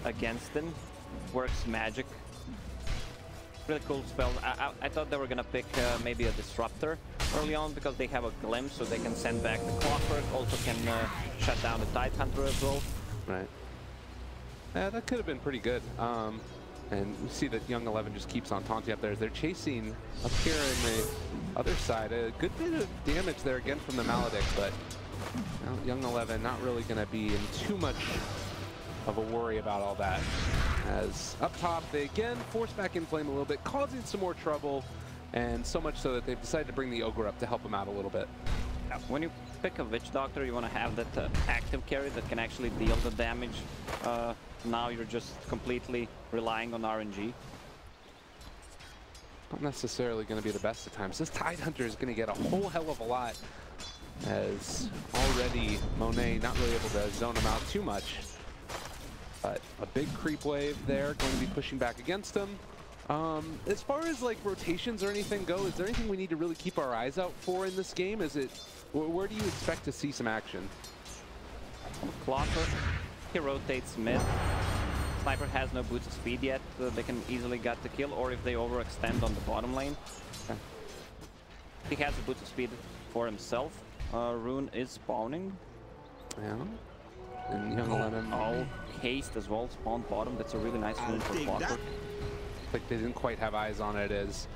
Speaker 9: against him, works magic. really cool spell. I thought they were gonna pick maybe a Disruptor early on because they have a glimpse, so they can send back the Clockwork, also can shut down the Tidehunter as well.
Speaker 8: Right. Yeah, that could have been pretty good. And you see that Young 11 just keeps on taunting up there as they're chasing up here in the other side. A good bit of damage there again from the Maledict, but Young 11 not really going to be in too much of a worry about all that. As up top, they again force back in Flame a little bit, causing some more trouble, and so much so that they've decided to bring the Ogre up to help him out a little bit.
Speaker 9: When you pick a Witch Doctor, you want to have that active carry that can actually deal the damage. Now you're just completely relying on RNG.
Speaker 8: Not necessarily going to be the best of times. This Tidehunter is going to get a whole hell of a lot, as already Monet not really able to zone him out too much. But a big creep wave there, going to be pushing back against him. As far as like rotations or anything go, is there anything we need to really keep our eyes out for in this game? Is it, where do you expect to see some action?
Speaker 9: Clockwork, he rotates mid. Sniper has no boots of speed yet, they can easily get the kill, or if they overextend on the bottom lane. Okay. He has the boots of speed for himself. Rune is spawning.
Speaker 8: Yeah. And Young 11.
Speaker 9: Oh, haste as well, spawn bottom. That's a really nice rune for Clockwork.
Speaker 8: Like they didn't quite have eyes on it as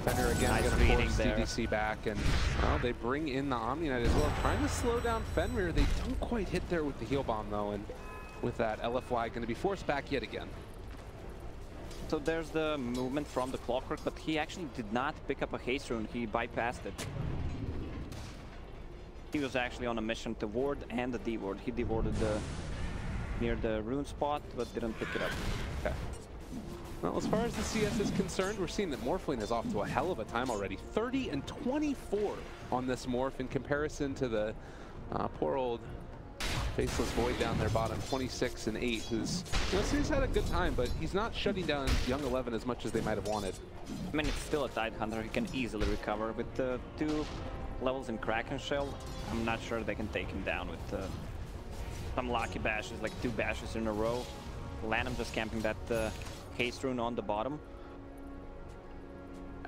Speaker 8: Fender again
Speaker 9: nice
Speaker 8: going to force DDC back, and well, they bring in the Omni Knight as well, trying to slow down Fenrir. They don't quite hit there with the heal bomb though, and with that LFY going to be forced back yet again.
Speaker 9: So there's the movement from the Clockwork, but he actually did not pick up a haste rune. He bypassed it. He was actually on a mission to ward and the D-ward. He D-warded near the rune spot, but didn't pick it up.
Speaker 8: Okay. Well, as far as the CS is concerned, we're seeing that Morphling is off to a hell of a time already. 30 and 24 on this Morph in comparison to the poor old Faceless Void down there bottom, 26 and 8, who's, you know, he's had a good time, but he's not shutting down Young 11 as much as they might have wanted.
Speaker 9: I mean, it's still a Tidehunter. He can easily recover. With the 2 levels in Kraken Shell, I'm not sure they can take him down with some lucky bashes, like 2 bashes in a row. Lanham just camping that haste rune on the bottom.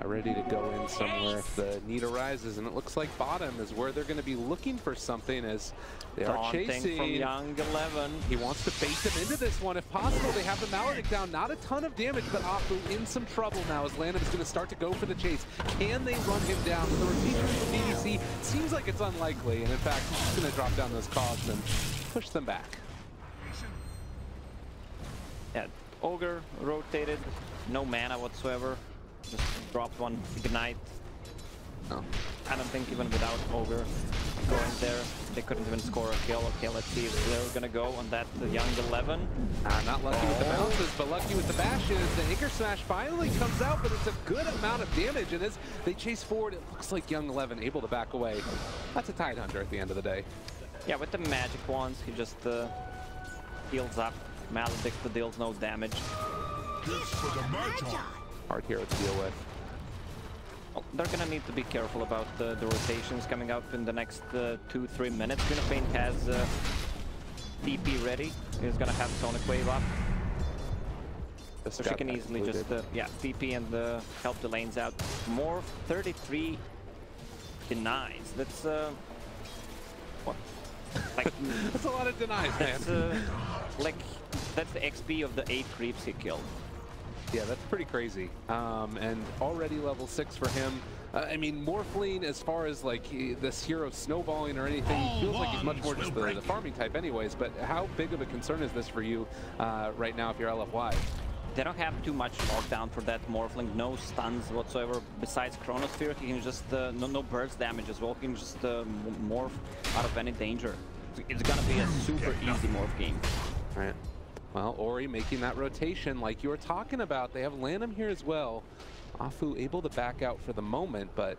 Speaker 8: Ready to go in somewhere if the need arises, and it looks like bottom is where they're going to be looking for something as they are chasing.
Speaker 9: From Young 11.
Speaker 8: He wants to bait them into this one if possible. They have the Maledict down, not a ton of damage, but Afu in some trouble now as Lanham is going to start to go for the chase. Can they run him down? With the repeater from DDC, seems like it's unlikely, and in fact, he's just going to drop down those cogs and push them back.
Speaker 9: Yeah, Ogre rotated, no mana whatsoever. Just dropped one Ignite.
Speaker 8: Oh.
Speaker 9: I don't think even without Ogre going there, they couldn't even score a kill. Okay, let's see if they're gonna go on that Young 11.
Speaker 8: Not lucky with the bounces, but lucky with the bashes. The Anchor Smash finally comes out, but it's a good amount of damage, and as they chase forward, it looks like Young 11 able to back away. That's a Tidehunter at the end of the day.
Speaker 9: Yeah, with the magic wands, he just heals up. Maledict deals no damage.
Speaker 8: Hard hero to deal with.
Speaker 9: Well, they're gonna need to be careful about the rotations coming up in the next 2-3 minutes. Pain has TP ready. He's gonna have Sonic Wave up. So she can easily just yeah, TP and help the lanes out. More 33 denies. That's what? Like
Speaker 8: that's a lot of denies, man.
Speaker 9: Like that's the XP of the 8 creeps he killed.
Speaker 8: Yeah, that's pretty crazy. And already level 6 for him. I mean, Morphling, as far as like this hero snowballing or anything, he feels like he's much more just the farming type anyways, but how big of a concern is this for you right now if you're LFY?
Speaker 9: They don't have too much lockdown for that Morphling, no stuns whatsoever. Besides Chronosphere, he can just, no burst damage as well, he can just morph out of any danger. It's gonna be a super easy morph game.
Speaker 8: Right. Well, Ori making that rotation like you were talking about. They have Lanham here as well. Afu able to back out for the moment, but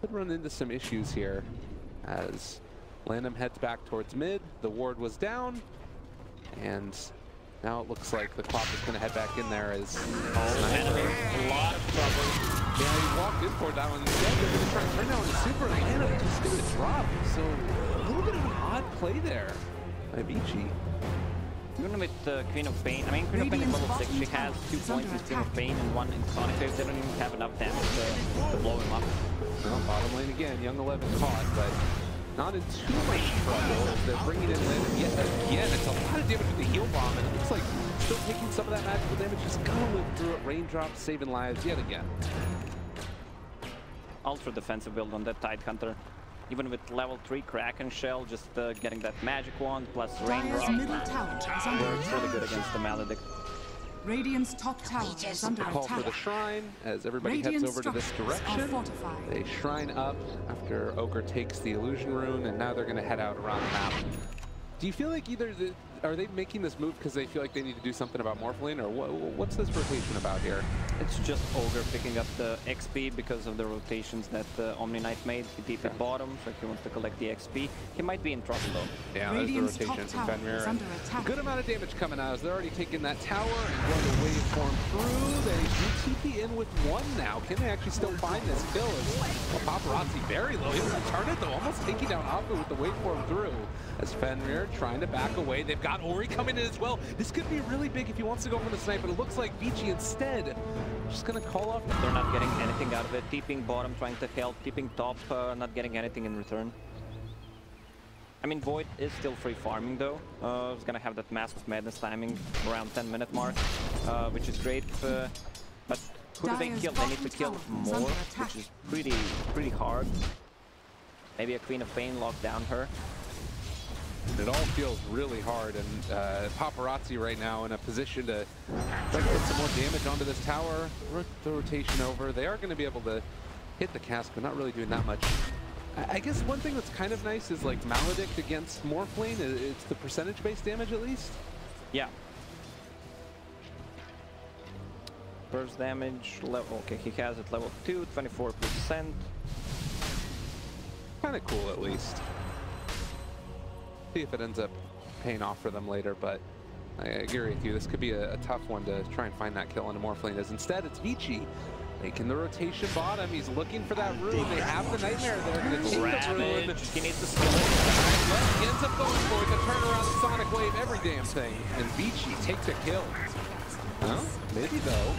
Speaker 8: could run into some issues here as Lanham heads back towards mid. The ward was down, and now it looks like the Clop is going to head back in there as
Speaker 9: a lot of trouble.
Speaker 8: Yeah, he walked in for that one. Instead, they're going to try and turn down the super, and Lanham just going to drop. So a little bit of an odd play there by Vici.
Speaker 9: Even with Queen of Pain, I mean, Queen of Pain is level 6, she has 2 points in Queen of Pain and 1 in Sonic Wave. They don't even have enough damage to blow him up.
Speaker 8: Well, bottom lane again, Young 11 caught, but not in too much trouble as they're bringing in Lin. And yet again, it's a lot of damage with the heal bomb, and it looks like still taking some of that magical damage, just gonna live through it. Raindrops saving lives yet again.
Speaker 9: Ultra defensive build on that Tidehunter. Even with level 3 Kraken Shell, just getting that magic wand plus Raindrop works really good against the Maledict.
Speaker 6: Radiant's top tower is under attack.
Speaker 8: Call for the shrine as everybody heads over to this direction. They shrine up after Ogre takes the illusion rune, and now they're going to head out around the map. Do you feel like are they making this move because they feel like they need to do something about Morphling, or what's this rotation about here?
Speaker 9: It's just Ogre picking up the XP because of the rotations that Omni Knight made. He deep at bottom, so if he wants to collect the XP, he might be in trouble though.
Speaker 8: Yeah, there's the rotation from Fenrir. A good amount of damage coming out as they're already taking that tower and going to waveform through. They do TP in with 1 now. Can they actually still find this kill? Paparazzi very low. He doesn't turn it though, almost taking down Afu with the waveform through. As Fenrir trying to back away. They've got Ori coming in as well. This could be really big if he wants to go for the snipe, but it looks like Vici instead just gonna call off.
Speaker 9: They're not getting anything out of it. Keeping bottom, trying to help. Keeping top, not getting anything in return. I mean, Void is still free farming though. He's gonna have that Mask of Madness timing around 10-minute mark, which is great. But who do they kill? They need to kill more, which is pretty hard. Maybe a Queen of Pain lock down her.
Speaker 8: It all feels really hard, and Paparazzi right now in a position to try to get some more damage onto this tower. The rotation over. They are going to be able to hit the cask, but not really doing that much. I guess one thing that's kind of nice is like Maledict against Morphling. It's the percentage-based damage at least.
Speaker 9: Yeah. Burst damage level. Okay, he has it level 2, 24%.
Speaker 8: Kind of cool at least. See if it ends up paying off for them later, but I agree with you. This could be a tough one to try and find that kill on Morphling. As instead, it's Vici making the rotation bottom. He's looking for that rune. They have the Nightmare there. Going to take the rune.
Speaker 9: He needs to skill it.
Speaker 8: He ends up going for it. The turnaround, the Sonic Wave, every damn thing. And Vici takes a kill. Well, maybe though.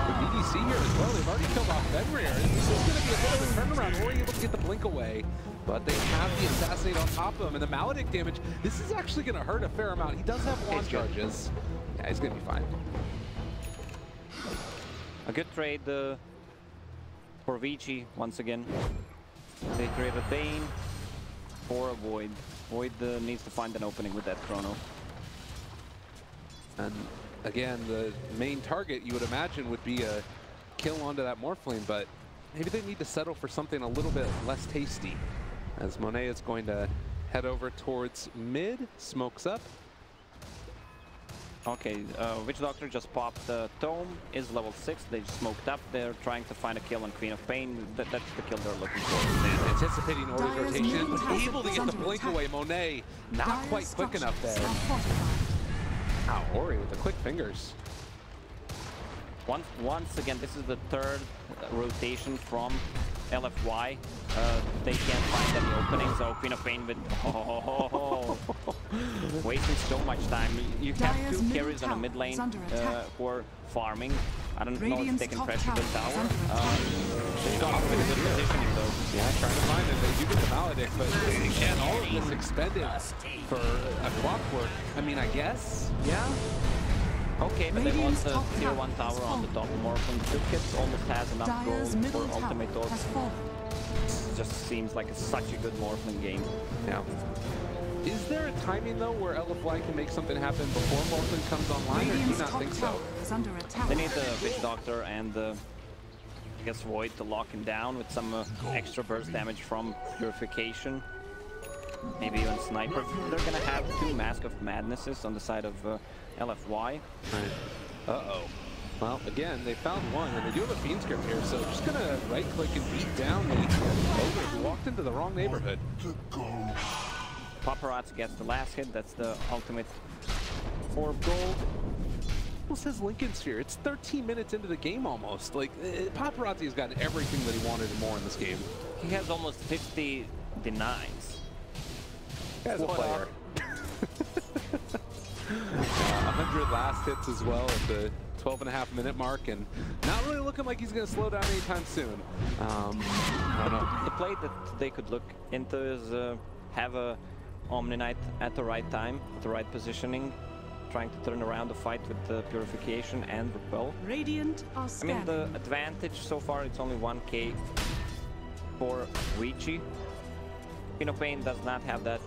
Speaker 8: The BDC here as well. They've already killed off Fenrir. This is going to be a bit of a turnaround. Ori able to get the blink away, but they have the Assassinate on top of him. And the Maledict damage, this is actually going to hurt a fair amount. He does have wand charges. Yeah, he's going to be fine.
Speaker 9: A good trade for Vici once again. They trade a Bane for a Void. Void needs to find an opening with that Chrono.
Speaker 8: And again, the main target you would imagine would be a kill onto that Morphling, but maybe they need to settle for something a little bit less tasty. As Monet is going to head over towards mid, smokes up.
Speaker 9: Okay, Witch Doctor just popped the Tome, is level 6, they just smoked up, they're trying to find a kill on Queen of Pain, that's the kill they're looking for.
Speaker 8: Anticipating Ori's rotation, able to get the blink away, Monet not quite quick enough there. Wow, Ori with the quick fingers.
Speaker 9: Once again, this is the 3rd rotation from LFY. They can't find any openings, so Queen of Pain with wasting so much time. You have 2 carries on a mid lane who are farming. I don't know if they can pressure the tower. They've got a good positioning though.
Speaker 8: Yeah, trying to find it. They do get the Maledict, but again, all of this expended for a clockwork. I mean, I guess, yeah.
Speaker 9: Okay, but they lost the tier 1 tower on the top. Morphling took it, almost has enough gold for ultimate ult. Just seems like such a good Morphling game.
Speaker 8: Yeah. Is there a timing though where LFY can make something happen before Morphling comes online, or do you not think so?
Speaker 9: They need the Witch Doctor and I guess Void to lock him down with some extra burst damage from Purification. Maybe even Sniper. They're gonna have 2 Mask of Madnesses on the side of LFY.
Speaker 8: Right. Uh-oh. Well, again, they found one, and they do have a Fiend Script here, so just gonna right-click and beat down the Ogre who walked into the wrong neighborhood.
Speaker 9: Paparazzi gets the last hit, that's the ultimate 4 gold.
Speaker 8: Almost has Lincoln Sphere. It's 13 minutes into the game almost. Like, Paparazzi has gotten everything that he wanted and more in this game.
Speaker 9: He has almost 50 denies.
Speaker 8: As a player. 100 last hits as well at the 12.5-minute mark, and not really looking like he's going to slow down anytime soon. I don't know.
Speaker 9: The play that they could look into is have a Omni Knight at the right time, at the right positioning, trying to turn around the fight with the Purification and Repel.
Speaker 6: Radiant are scanning.
Speaker 9: I mean, the advantage so far, it's only 1k for Vici. Pain does not have that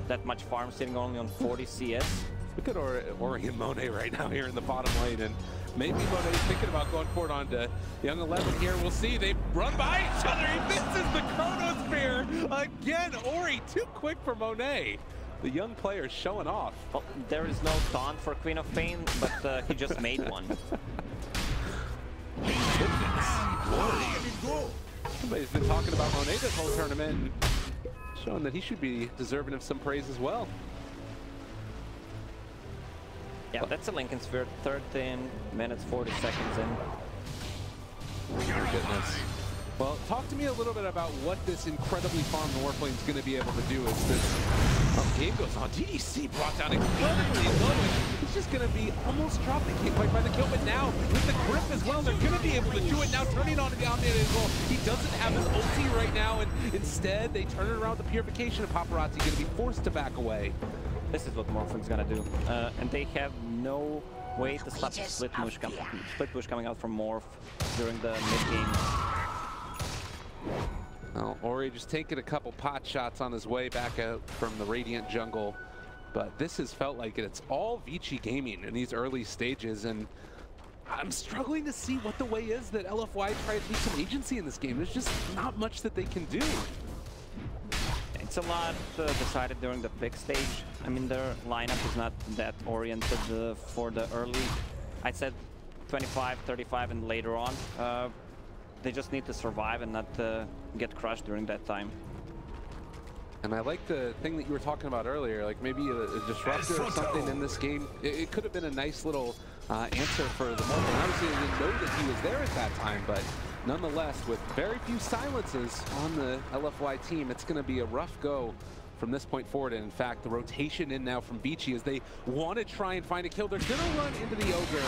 Speaker 9: that much farm, sitting only on 40 CS.
Speaker 8: Look at Ori and Monet right now here in the bottom lane, and maybe Monet's thinking about going forward onto Young 11 here. We'll see. They run by each other. He misses the Chronosphere again. Ori too quick for Monet. The young player showing off.
Speaker 9: Well, there is no taunt for Queen of Pain, but he just made one.
Speaker 8: Somebody's been talking about Monet this whole tournament, and showing that he should be deserving of some praise as well.
Speaker 9: Yeah, that's a Lincoln Sphere. 13 minutes, 40 seconds in.
Speaker 8: Oh, goodness. Well, talk to me a little bit about what this incredibly farmed Warplane is going to be able to do as this game goes on. DDC brought down incredibly low, and he's just going to be almost dropping. Can't quite find the kill, but now with the grip as well, they're going to be able to do it now, turning on the Omni as well. He doesn't have his ulti right now, and instead they turn it around with the Purification, and Paparazzi going to be forced to back away.
Speaker 9: This is what Morphin's going to do, and they have no way to stop the split push coming out from Morph during the mid-game.
Speaker 8: Well, Ori just taking a couple pot shots on his way back out from the Radiant jungle. But this has felt like it's all Vici gaming in these early stages, and I'm struggling to see what the way is that LFY tries to take some agency in this game. There's just not much that they can do.
Speaker 9: It's a lot decided during the pick stage. I mean, their lineup is not that oriented for the early, I said 25, 35, and later on. They just need to survive and not get crushed during that time.
Speaker 8: And I like the thing that you were talking about earlier, like maybe a disruptor or something in this game. It could have been a nice little answer for the moment. Obviously, they didn't know that he was there at that time, but nonetheless, with very few silences on the LFY team, it's going to be a rough go from this point forward. And in fact, the rotation in now from Vici as they want to try and find a kill. They're going to run into the Ogre.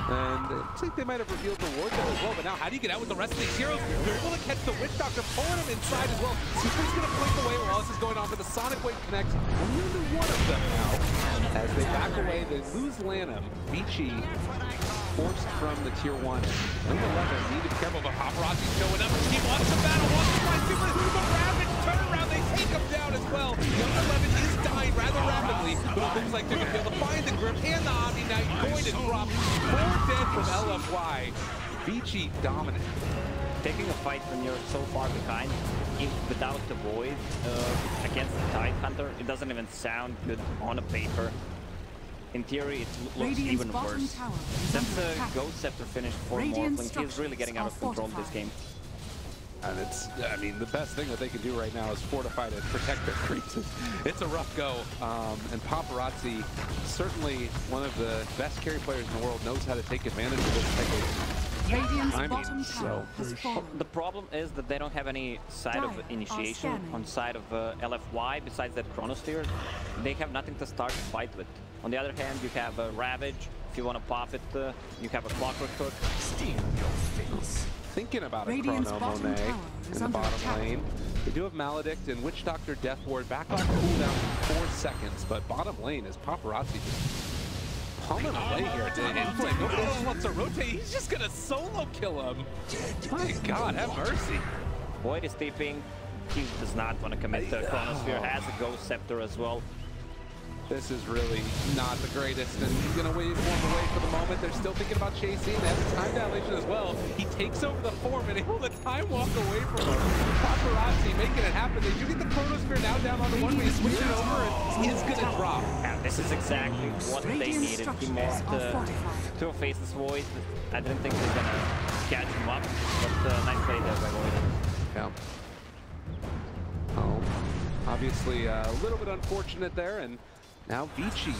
Speaker 8: And it looks like they might have revealed the ward there as well. But now, how do you get out with the rest of these heroes? They're able to catch the Witch Doctor, pulling him inside as well. Super's going to blink away while this is going on, but the Sonic Wave connects only into one of them now. As they back away, they lose Lanham. Vici forced from the tier 1. Young 11 need to be careful, but Paparazzi showing up. He wants the battle, wants to find Super, but Ravage turnaround, they take him down as well. Young 11 is dying rather rapidly, but it looks like they're going to be able to find the grip and the Omni Knight. Going to drop 4 dead from LFY. Vici dominant.
Speaker 9: Taking a fight when you're so far behind, without the Void against the Tidehunter, it doesn't even sound good on a paper. In theory, it looks even worse. Since the Ghost Scepter finished for Morphling, he's really getting out of control this game.
Speaker 8: And it's, I mean, the best thing that they can do right now is fortify to protect their creeps. It's a rough go. And Paparazzi, certainly one of the best carry players in the world, knows how to take advantage of this type of timing. So
Speaker 9: the problem is that they don't have any side of initiation on side of LFY besides that Chronosphere. They have nothing to start the fight with. On the other hand, you have a Ravage. If you want to pop it, you have a Clockwork Hook.
Speaker 8: Steal your face. Thinking about a Chrono Monet in the bottom lane. They do have Maledict and Witch Doctor Death Ward back on cooldown for 4 seconds, but bottom lane is Paparazzi just pulling away here. Inflame, nobody else wants to rotate. He's just gonna solo kill him. My God, have mercy.
Speaker 9: Void is TPing. He does not want to commit to Chronosphere. Has a Ghost Scepter as well.
Speaker 8: This is really not the greatest, and he's going to wave one away for the moment. They're still thinking about chasing. They have the time dilation as well. He takes over the form and able to time walk away from him. Paparazzi making it happen. They do get the Chronosphere now down on the one way. Switch it over, and he's going to drop.
Speaker 9: Yeah, this is exactly what they needed. He missed two Faceless Void. I didn't think he was going to catch him up, but nice play there by Void.
Speaker 8: Yeah. Oh, obviously a little bit unfortunate there, and now Vici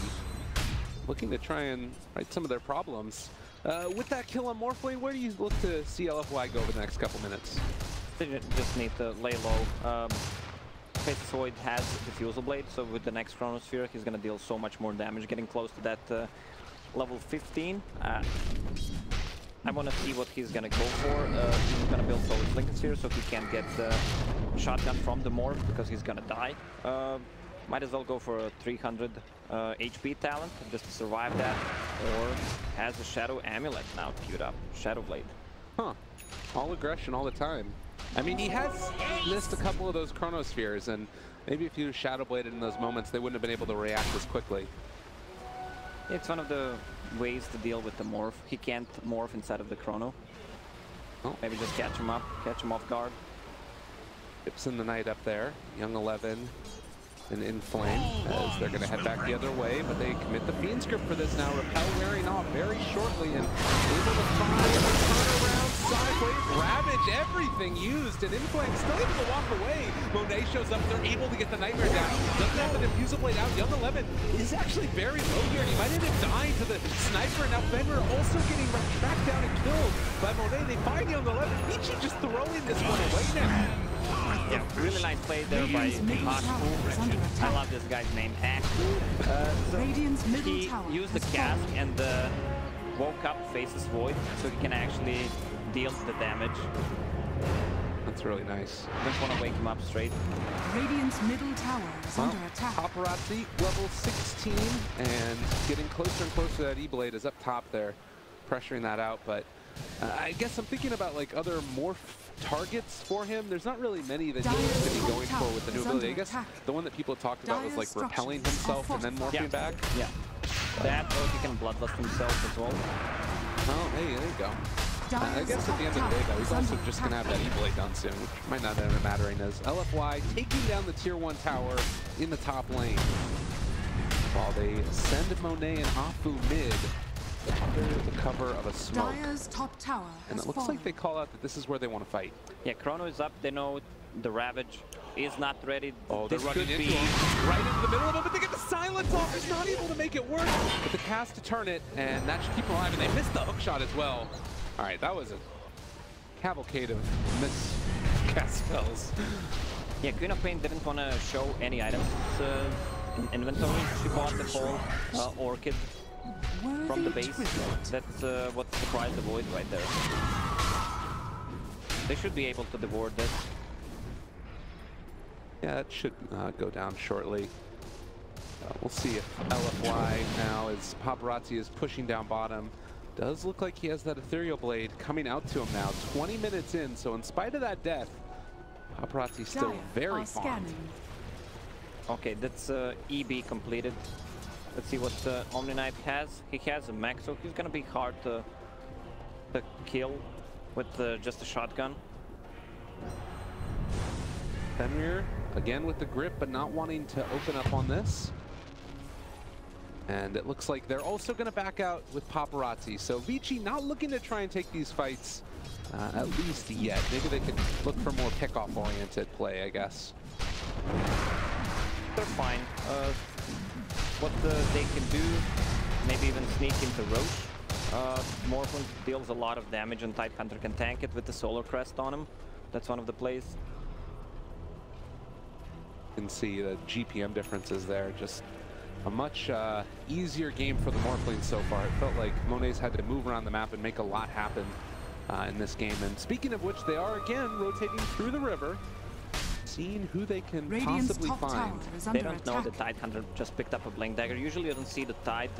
Speaker 8: looking to try and right some of their problems. With that kill on Morphling, where do you look to see LFY go over the next couple minutes?
Speaker 9: They just need to lay low. Faceless Void has Diffusal Blade, so with the next Chronosphere, he's gonna deal so much more damage, getting close to that level 15. I want to see what he's gonna go for. He's gonna build towards Lincoln Sphere, so he can't get the shotgun from the Morph because he's gonna die. Might as well go for a 300 HP talent just to survive that, or has a Shadow Amulet now queued up. Shadow Blade.
Speaker 8: Huh. All aggression all the time. I mean, he has missed a couple of those Chronospheres, and maybe if he was Shadow Bladed in those moments, they wouldn't have been able to react as quickly.
Speaker 9: It's one of the ways to deal with the Morph. He can't Morph inside of the Chrono.
Speaker 8: Oh.
Speaker 9: Maybe just catch him up, catch him off guard.
Speaker 8: Dips in the Knight up there. Young 11 and Inflame as they're going to head back the other way, but they commit the Fiend script for this now. Repel wearing off very shortly and able to find a turnaround sideways. Ravage, everything used, and Inflame still able to walk away. Monet shows up, they're able to get the Nightmare down. Doesn't have the Diffusal Blade out. Young 11 is actually very low here. He might end up dying to the Sniper. Now Fenrir also getting tracked down and killed by Monet. They find Young 11. Vici just throwing this one away now.
Speaker 9: Yeah, really nice play there by Akfu. I love this guy's name, Akfu. So he used the cask and woke up Faceless Void, so he can actually deal the damage.
Speaker 8: That's really nice.
Speaker 9: Just want to wake him up straight.
Speaker 6: Radiant's middle tower is under attack.
Speaker 8: Paparazzi, level 16, and getting closer and closer to that E-Blade is up top there, pressuring that out, but I guess I'm thinking about like other morph targets for him. There's not really many that he needs to be going for with the new ability. I guess the one that people talked about was like repelling himself and then morphing back.
Speaker 9: Yeah. That, or he can bloodlust himself as well.
Speaker 8: Oh, hey, there you go. I guess at the end of the day, though, he's also just going to have that E-Blade done soon, which might not end up mattering as LFY taking down the Tier 1 tower in the top lane. While they send Monet and Afu mid under the cover of a smoke.
Speaker 6: Dire's top tower
Speaker 8: and it looks like they call out that this is where they want to fight.
Speaker 9: Yeah, Chrono is up. They know the Ravage is not ready.
Speaker 8: Oh, they're running into him, right into the middle of it, but they get the silence off. He's not able to make it work. But the cast to turn it, and that should keep him alive. And they missed the hook shot as well. All right, that was a cavalcade of miscast spells.
Speaker 9: Yeah, Queen of Pain didn't want to show any items in inventory. She bought the whole Orchid from the base. That's what surprised the Void right there. They should be able to devour this.
Speaker 8: Yeah, it should go down shortly. We'll see if LFY now, as Paparazzi is pushing down bottom, does look like he has that Ethereal Blade coming out to him now. 20 minutes in, so in spite of that death, Paparazzi's still very farmed.
Speaker 9: Okay, that's EB completed. Let's see what Omni Knight has. He has a mech, so he's gonna be hard to kill with just a shotgun.
Speaker 8: Fenrir, again with the grip, but not wanting to open up on this. And it looks like they're also going to back out with Paparazzi. So Vici not looking to try and take these fights, at least yet. Maybe they could look for more pickoff-oriented play, I guess.
Speaker 9: They're fine. What they can do, maybe even sneak into Roche. Morphling deals a lot of damage and Tidehunter can tank it with the Solar Crest on him. That's one of the plays.
Speaker 8: You can see the GPM differences there. Just a much easier game for the Morphling so far. It felt like Monet's had to move around the map and make a lot happen in this game. And speaking of which, they are again rotating through the river, seeing who they can possibly find.
Speaker 9: They don't know the Tidehunter just picked up a Blink Dagger. Usually you don't see the Tide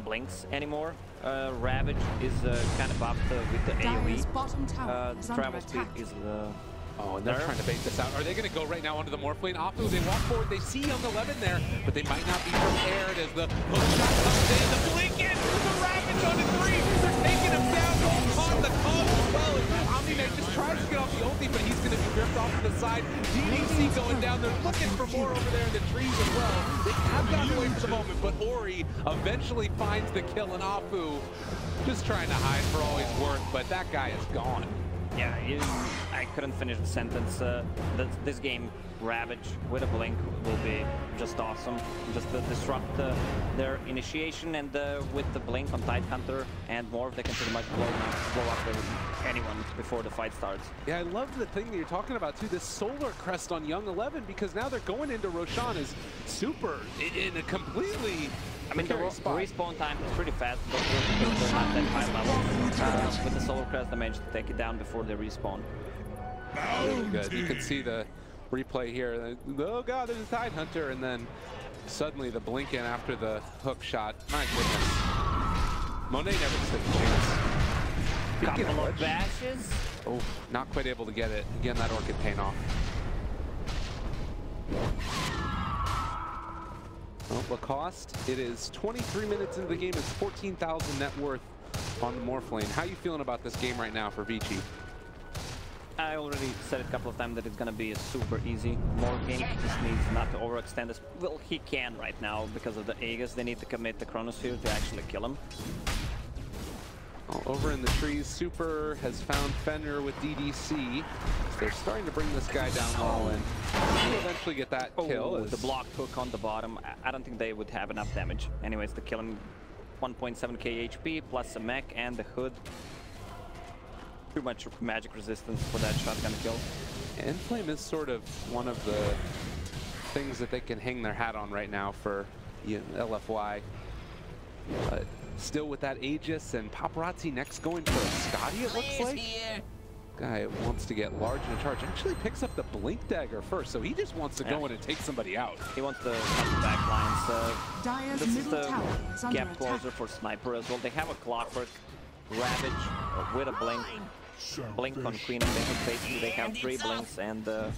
Speaker 9: blinks anymore. Ravage is kind of up with the AoE. The travel speed is
Speaker 8: oh, and they're trying to bait this out. Are they going to go right now onto the Morphling? Afu, they walk forward. They see Young 11 there, but they might not be prepared as the hook shot comes in. The blink in, the Ravage on the 3. They're taking him down. Don't caught the call as well. Omni-Knight just tries to get off the ulti, but he's going to be ripped off to the side. DDC going down. They're looking for more over there in the trees as well. They have gotten away for the moment, but Ori eventually finds the kill, and Afu just trying to hide for all he's worth, but that guy is gone.
Speaker 9: Yeah, I couldn't finish the sentence. This game, Ravage with a blink will be just awesome. Just to disrupt their initiation, and with the blink on Tidehunter and more, they can pretty much blow up everything. anyone before the fight starts.
Speaker 8: Yeah, I love the thing that you're talking about too, this solar crest on Young 11, because now they're going into Roshan as super in a completely
Speaker 9: I mean, the respawn time is pretty fast, but they're not that high level. With the solar crest, they managed to take it down before they respawn.
Speaker 8: Really good. You can see the replay here. Oh god, there's a Tide Hunter, and then suddenly the blink in after the hook shot. My goodness. Monet never stood a chance.
Speaker 9: Couple of bashes.
Speaker 8: Oh, not quite able to get it. Again, that Orchid paying off. Oh, Lacoste, it is 23 minutes into the game. It's 14,000 net worth on the Morph lane. How are you feeling about this game right now for Vici?
Speaker 9: I already said it a couple of times that it's going to be a super easy Morph game. He just needs not to overextend this. Well, he can right now because of the Aegis. They need to commit the Chronosphere to actually kill him.
Speaker 8: Over in the trees, Super has found Fenrir with DDC. They're starting to bring this guy down low, and he'll eventually get that kill.
Speaker 9: The blocked hook on the bottom. I don't think they would have enough damage. Anyways, to kill him, 1.7k HP plus a mech and the hood. Too much magic resistance for that shotgun kill.
Speaker 8: Inflame is sort of one of the things that they can hang their hat on right now for LFY. But still with that Aegis and Paparazzi next going for a Scotty, it looks like. Guy wants to get large in charge. Actually picks up the Blink Dagger first, so he just wants to go in and take somebody out.
Speaker 9: He wants to cut the back lines. This is the gap closer for Sniper as well. They have a Clockwork, Ravage with a Blink. Blink on Queen of Vision. Basically, they have 3 blinks and 1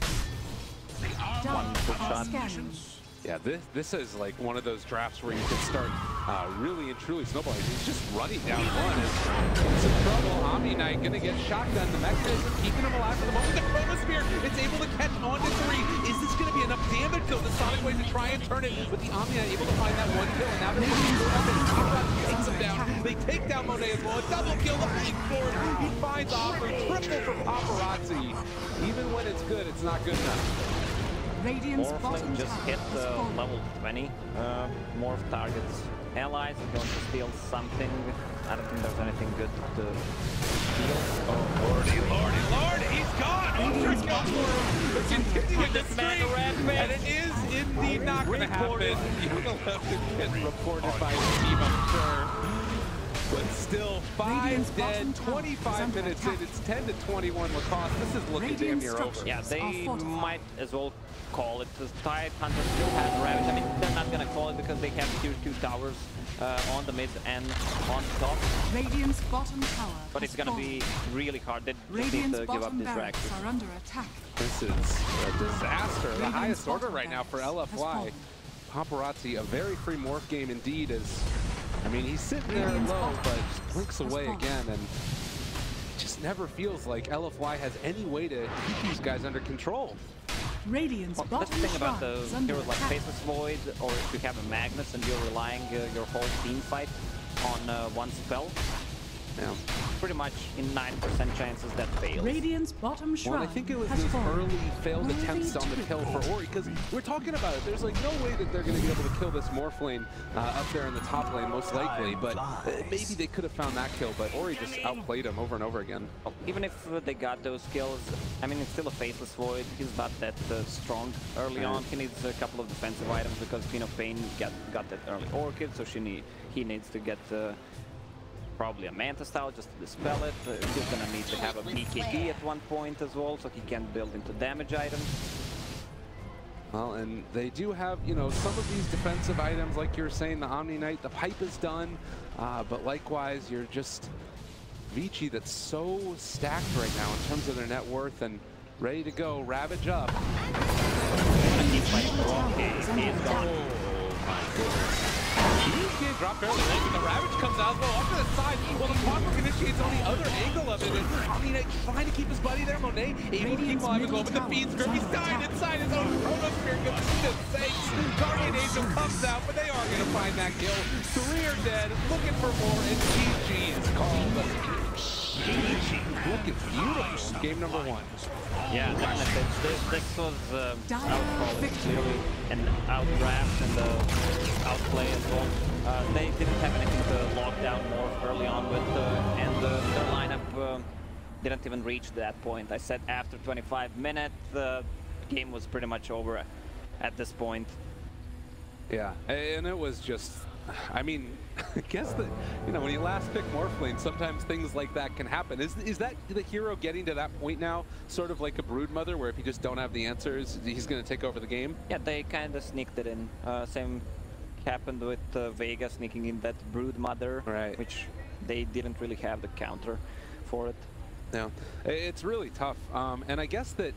Speaker 9: hook shot.
Speaker 8: Yeah, this is like one of those drafts where you can start really and truly snowballing. He's just running down one. It's in trouble. Omni Knight gonna get shotgun. The mechanism keeping him alive for the moment. The Chronosphere, it's able to catch on to 3. Is this gonna be enough damage though? The Sonic Wave to try and turn it, but the Omni Knight able to find that 1 kill. And now they're looking to up and takes him down. They take down Monet as well. A double kill. The big sword. He finds Offering. Triple for Paparazzi. Even when it's good, it's not good enough.
Speaker 9: Morphling just hit level 20. Morph targets allies are going to steal something. I don't think there's anything good to steal.
Speaker 8: Oh, lordy, he's gone! Ultra kill for him! But continuing the streak, and it is indeed not going to happen. Young 11 gets reported by his team, I'm sure. But still, 5 dead, 25 minutes in, it's 10-21 Lacoste. This is looking damn near over.
Speaker 9: Yeah, they might as well call it. The Tide Hunter still has Ravage. I mean, they're not gonna call it because they have tier 2 towers on the mid and on top.
Speaker 6: Radiant's bottom tower.
Speaker 9: But it's gonna be really hard. They just need to give up this reactor.
Speaker 6: Are under attack.
Speaker 8: This is a disaster. The highest order right now for LFY. Paparazzi, a very free morph game indeed. I mean, he's sitting there low, but just blinks away again, and it just never feels like LFY has any way to keep these guys under control.
Speaker 6: Radiant's
Speaker 9: that's the thing about the heroes like Faceless Void, or if you have a Magnus and you're relying your whole team fight on one spell. Yeah. Pretty much in 9% chances that fails.
Speaker 6: Radiant's bottom shrine.
Speaker 8: Well, I think it was those early failed attempts on the kill for Ori, because we're talking about it. There's like no way that they're going to be able to kill this Morph lane up there in the top lane, most likely. But maybe they could have found that kill, but Ori just outplayed him over and over again.
Speaker 9: Even if they got those kills, I mean, it's still a Faceless Void. He's not that strong early on. He needs a couple of defensive items because Queen of Pain got that early Orchid, so he needs to get probably a Manta Style just to dispel it. He's gonna need to have a BKB at one point as well, so he can build into damage items.
Speaker 8: Well, and they do have, you know, some of these defensive items, like you're saying, the Omni Knight, the pipe is done, but likewise, you're just Vici that's so stacked right now in terms of their net worth and ready to go, Ravage up.
Speaker 9: He's fighting the wrong game. He's gone.
Speaker 8: Oh my goodness. He's getting dropped fairly late, and the Ravage comes out as well off to the side. Well, the Clockwork initiates on the other angle of it, and Omni Knight trying to keep his buddy there. Monet able to keep alive as well, but the Fiend's grip, he's dying inside his own Chronosphere. Goodness sakes. Guardian Angel comes out, but they are going to find that kill. 3 are dead, looking for more, and GG is called. Looking beautiful. Game number 1.
Speaker 9: Yeah, definitely. This was outcalled clearly, and outdraft and outplay as well. They didn't have anything to lock down more early on with, and their lineup didn't even reach that point. I said after 25 minutes, the game was pretty much over at this point.
Speaker 8: Yeah, and it was just, I mean, I guess that, you know, when you last pick Morphling, sometimes things like that can happen. Is that the hero getting to that point now, sort of like a Broodmother, where if you just don't have the answers, he's going to take over the game?
Speaker 9: Yeah, they kind of sneaked it in. Same happened with Vega sneaking in that Broodmother,
Speaker 8: right,
Speaker 9: which they didn't really have the counter for it.
Speaker 8: Yeah, it's really tough. And I guess that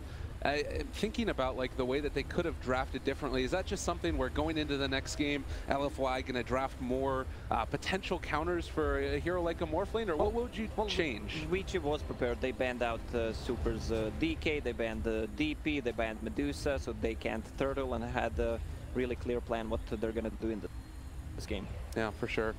Speaker 8: thinking about like the way that they could have drafted differently, is that just something where going into the next game, LFY going to draft more potential counters for a hero like a Morphling, or what would you change?
Speaker 9: Vici was prepared. They banned out Super's DK, they banned the DP, they banned Medusa, so they can't turtle, and had a really clear plan what they're going to do in this game.
Speaker 8: Yeah, for sure.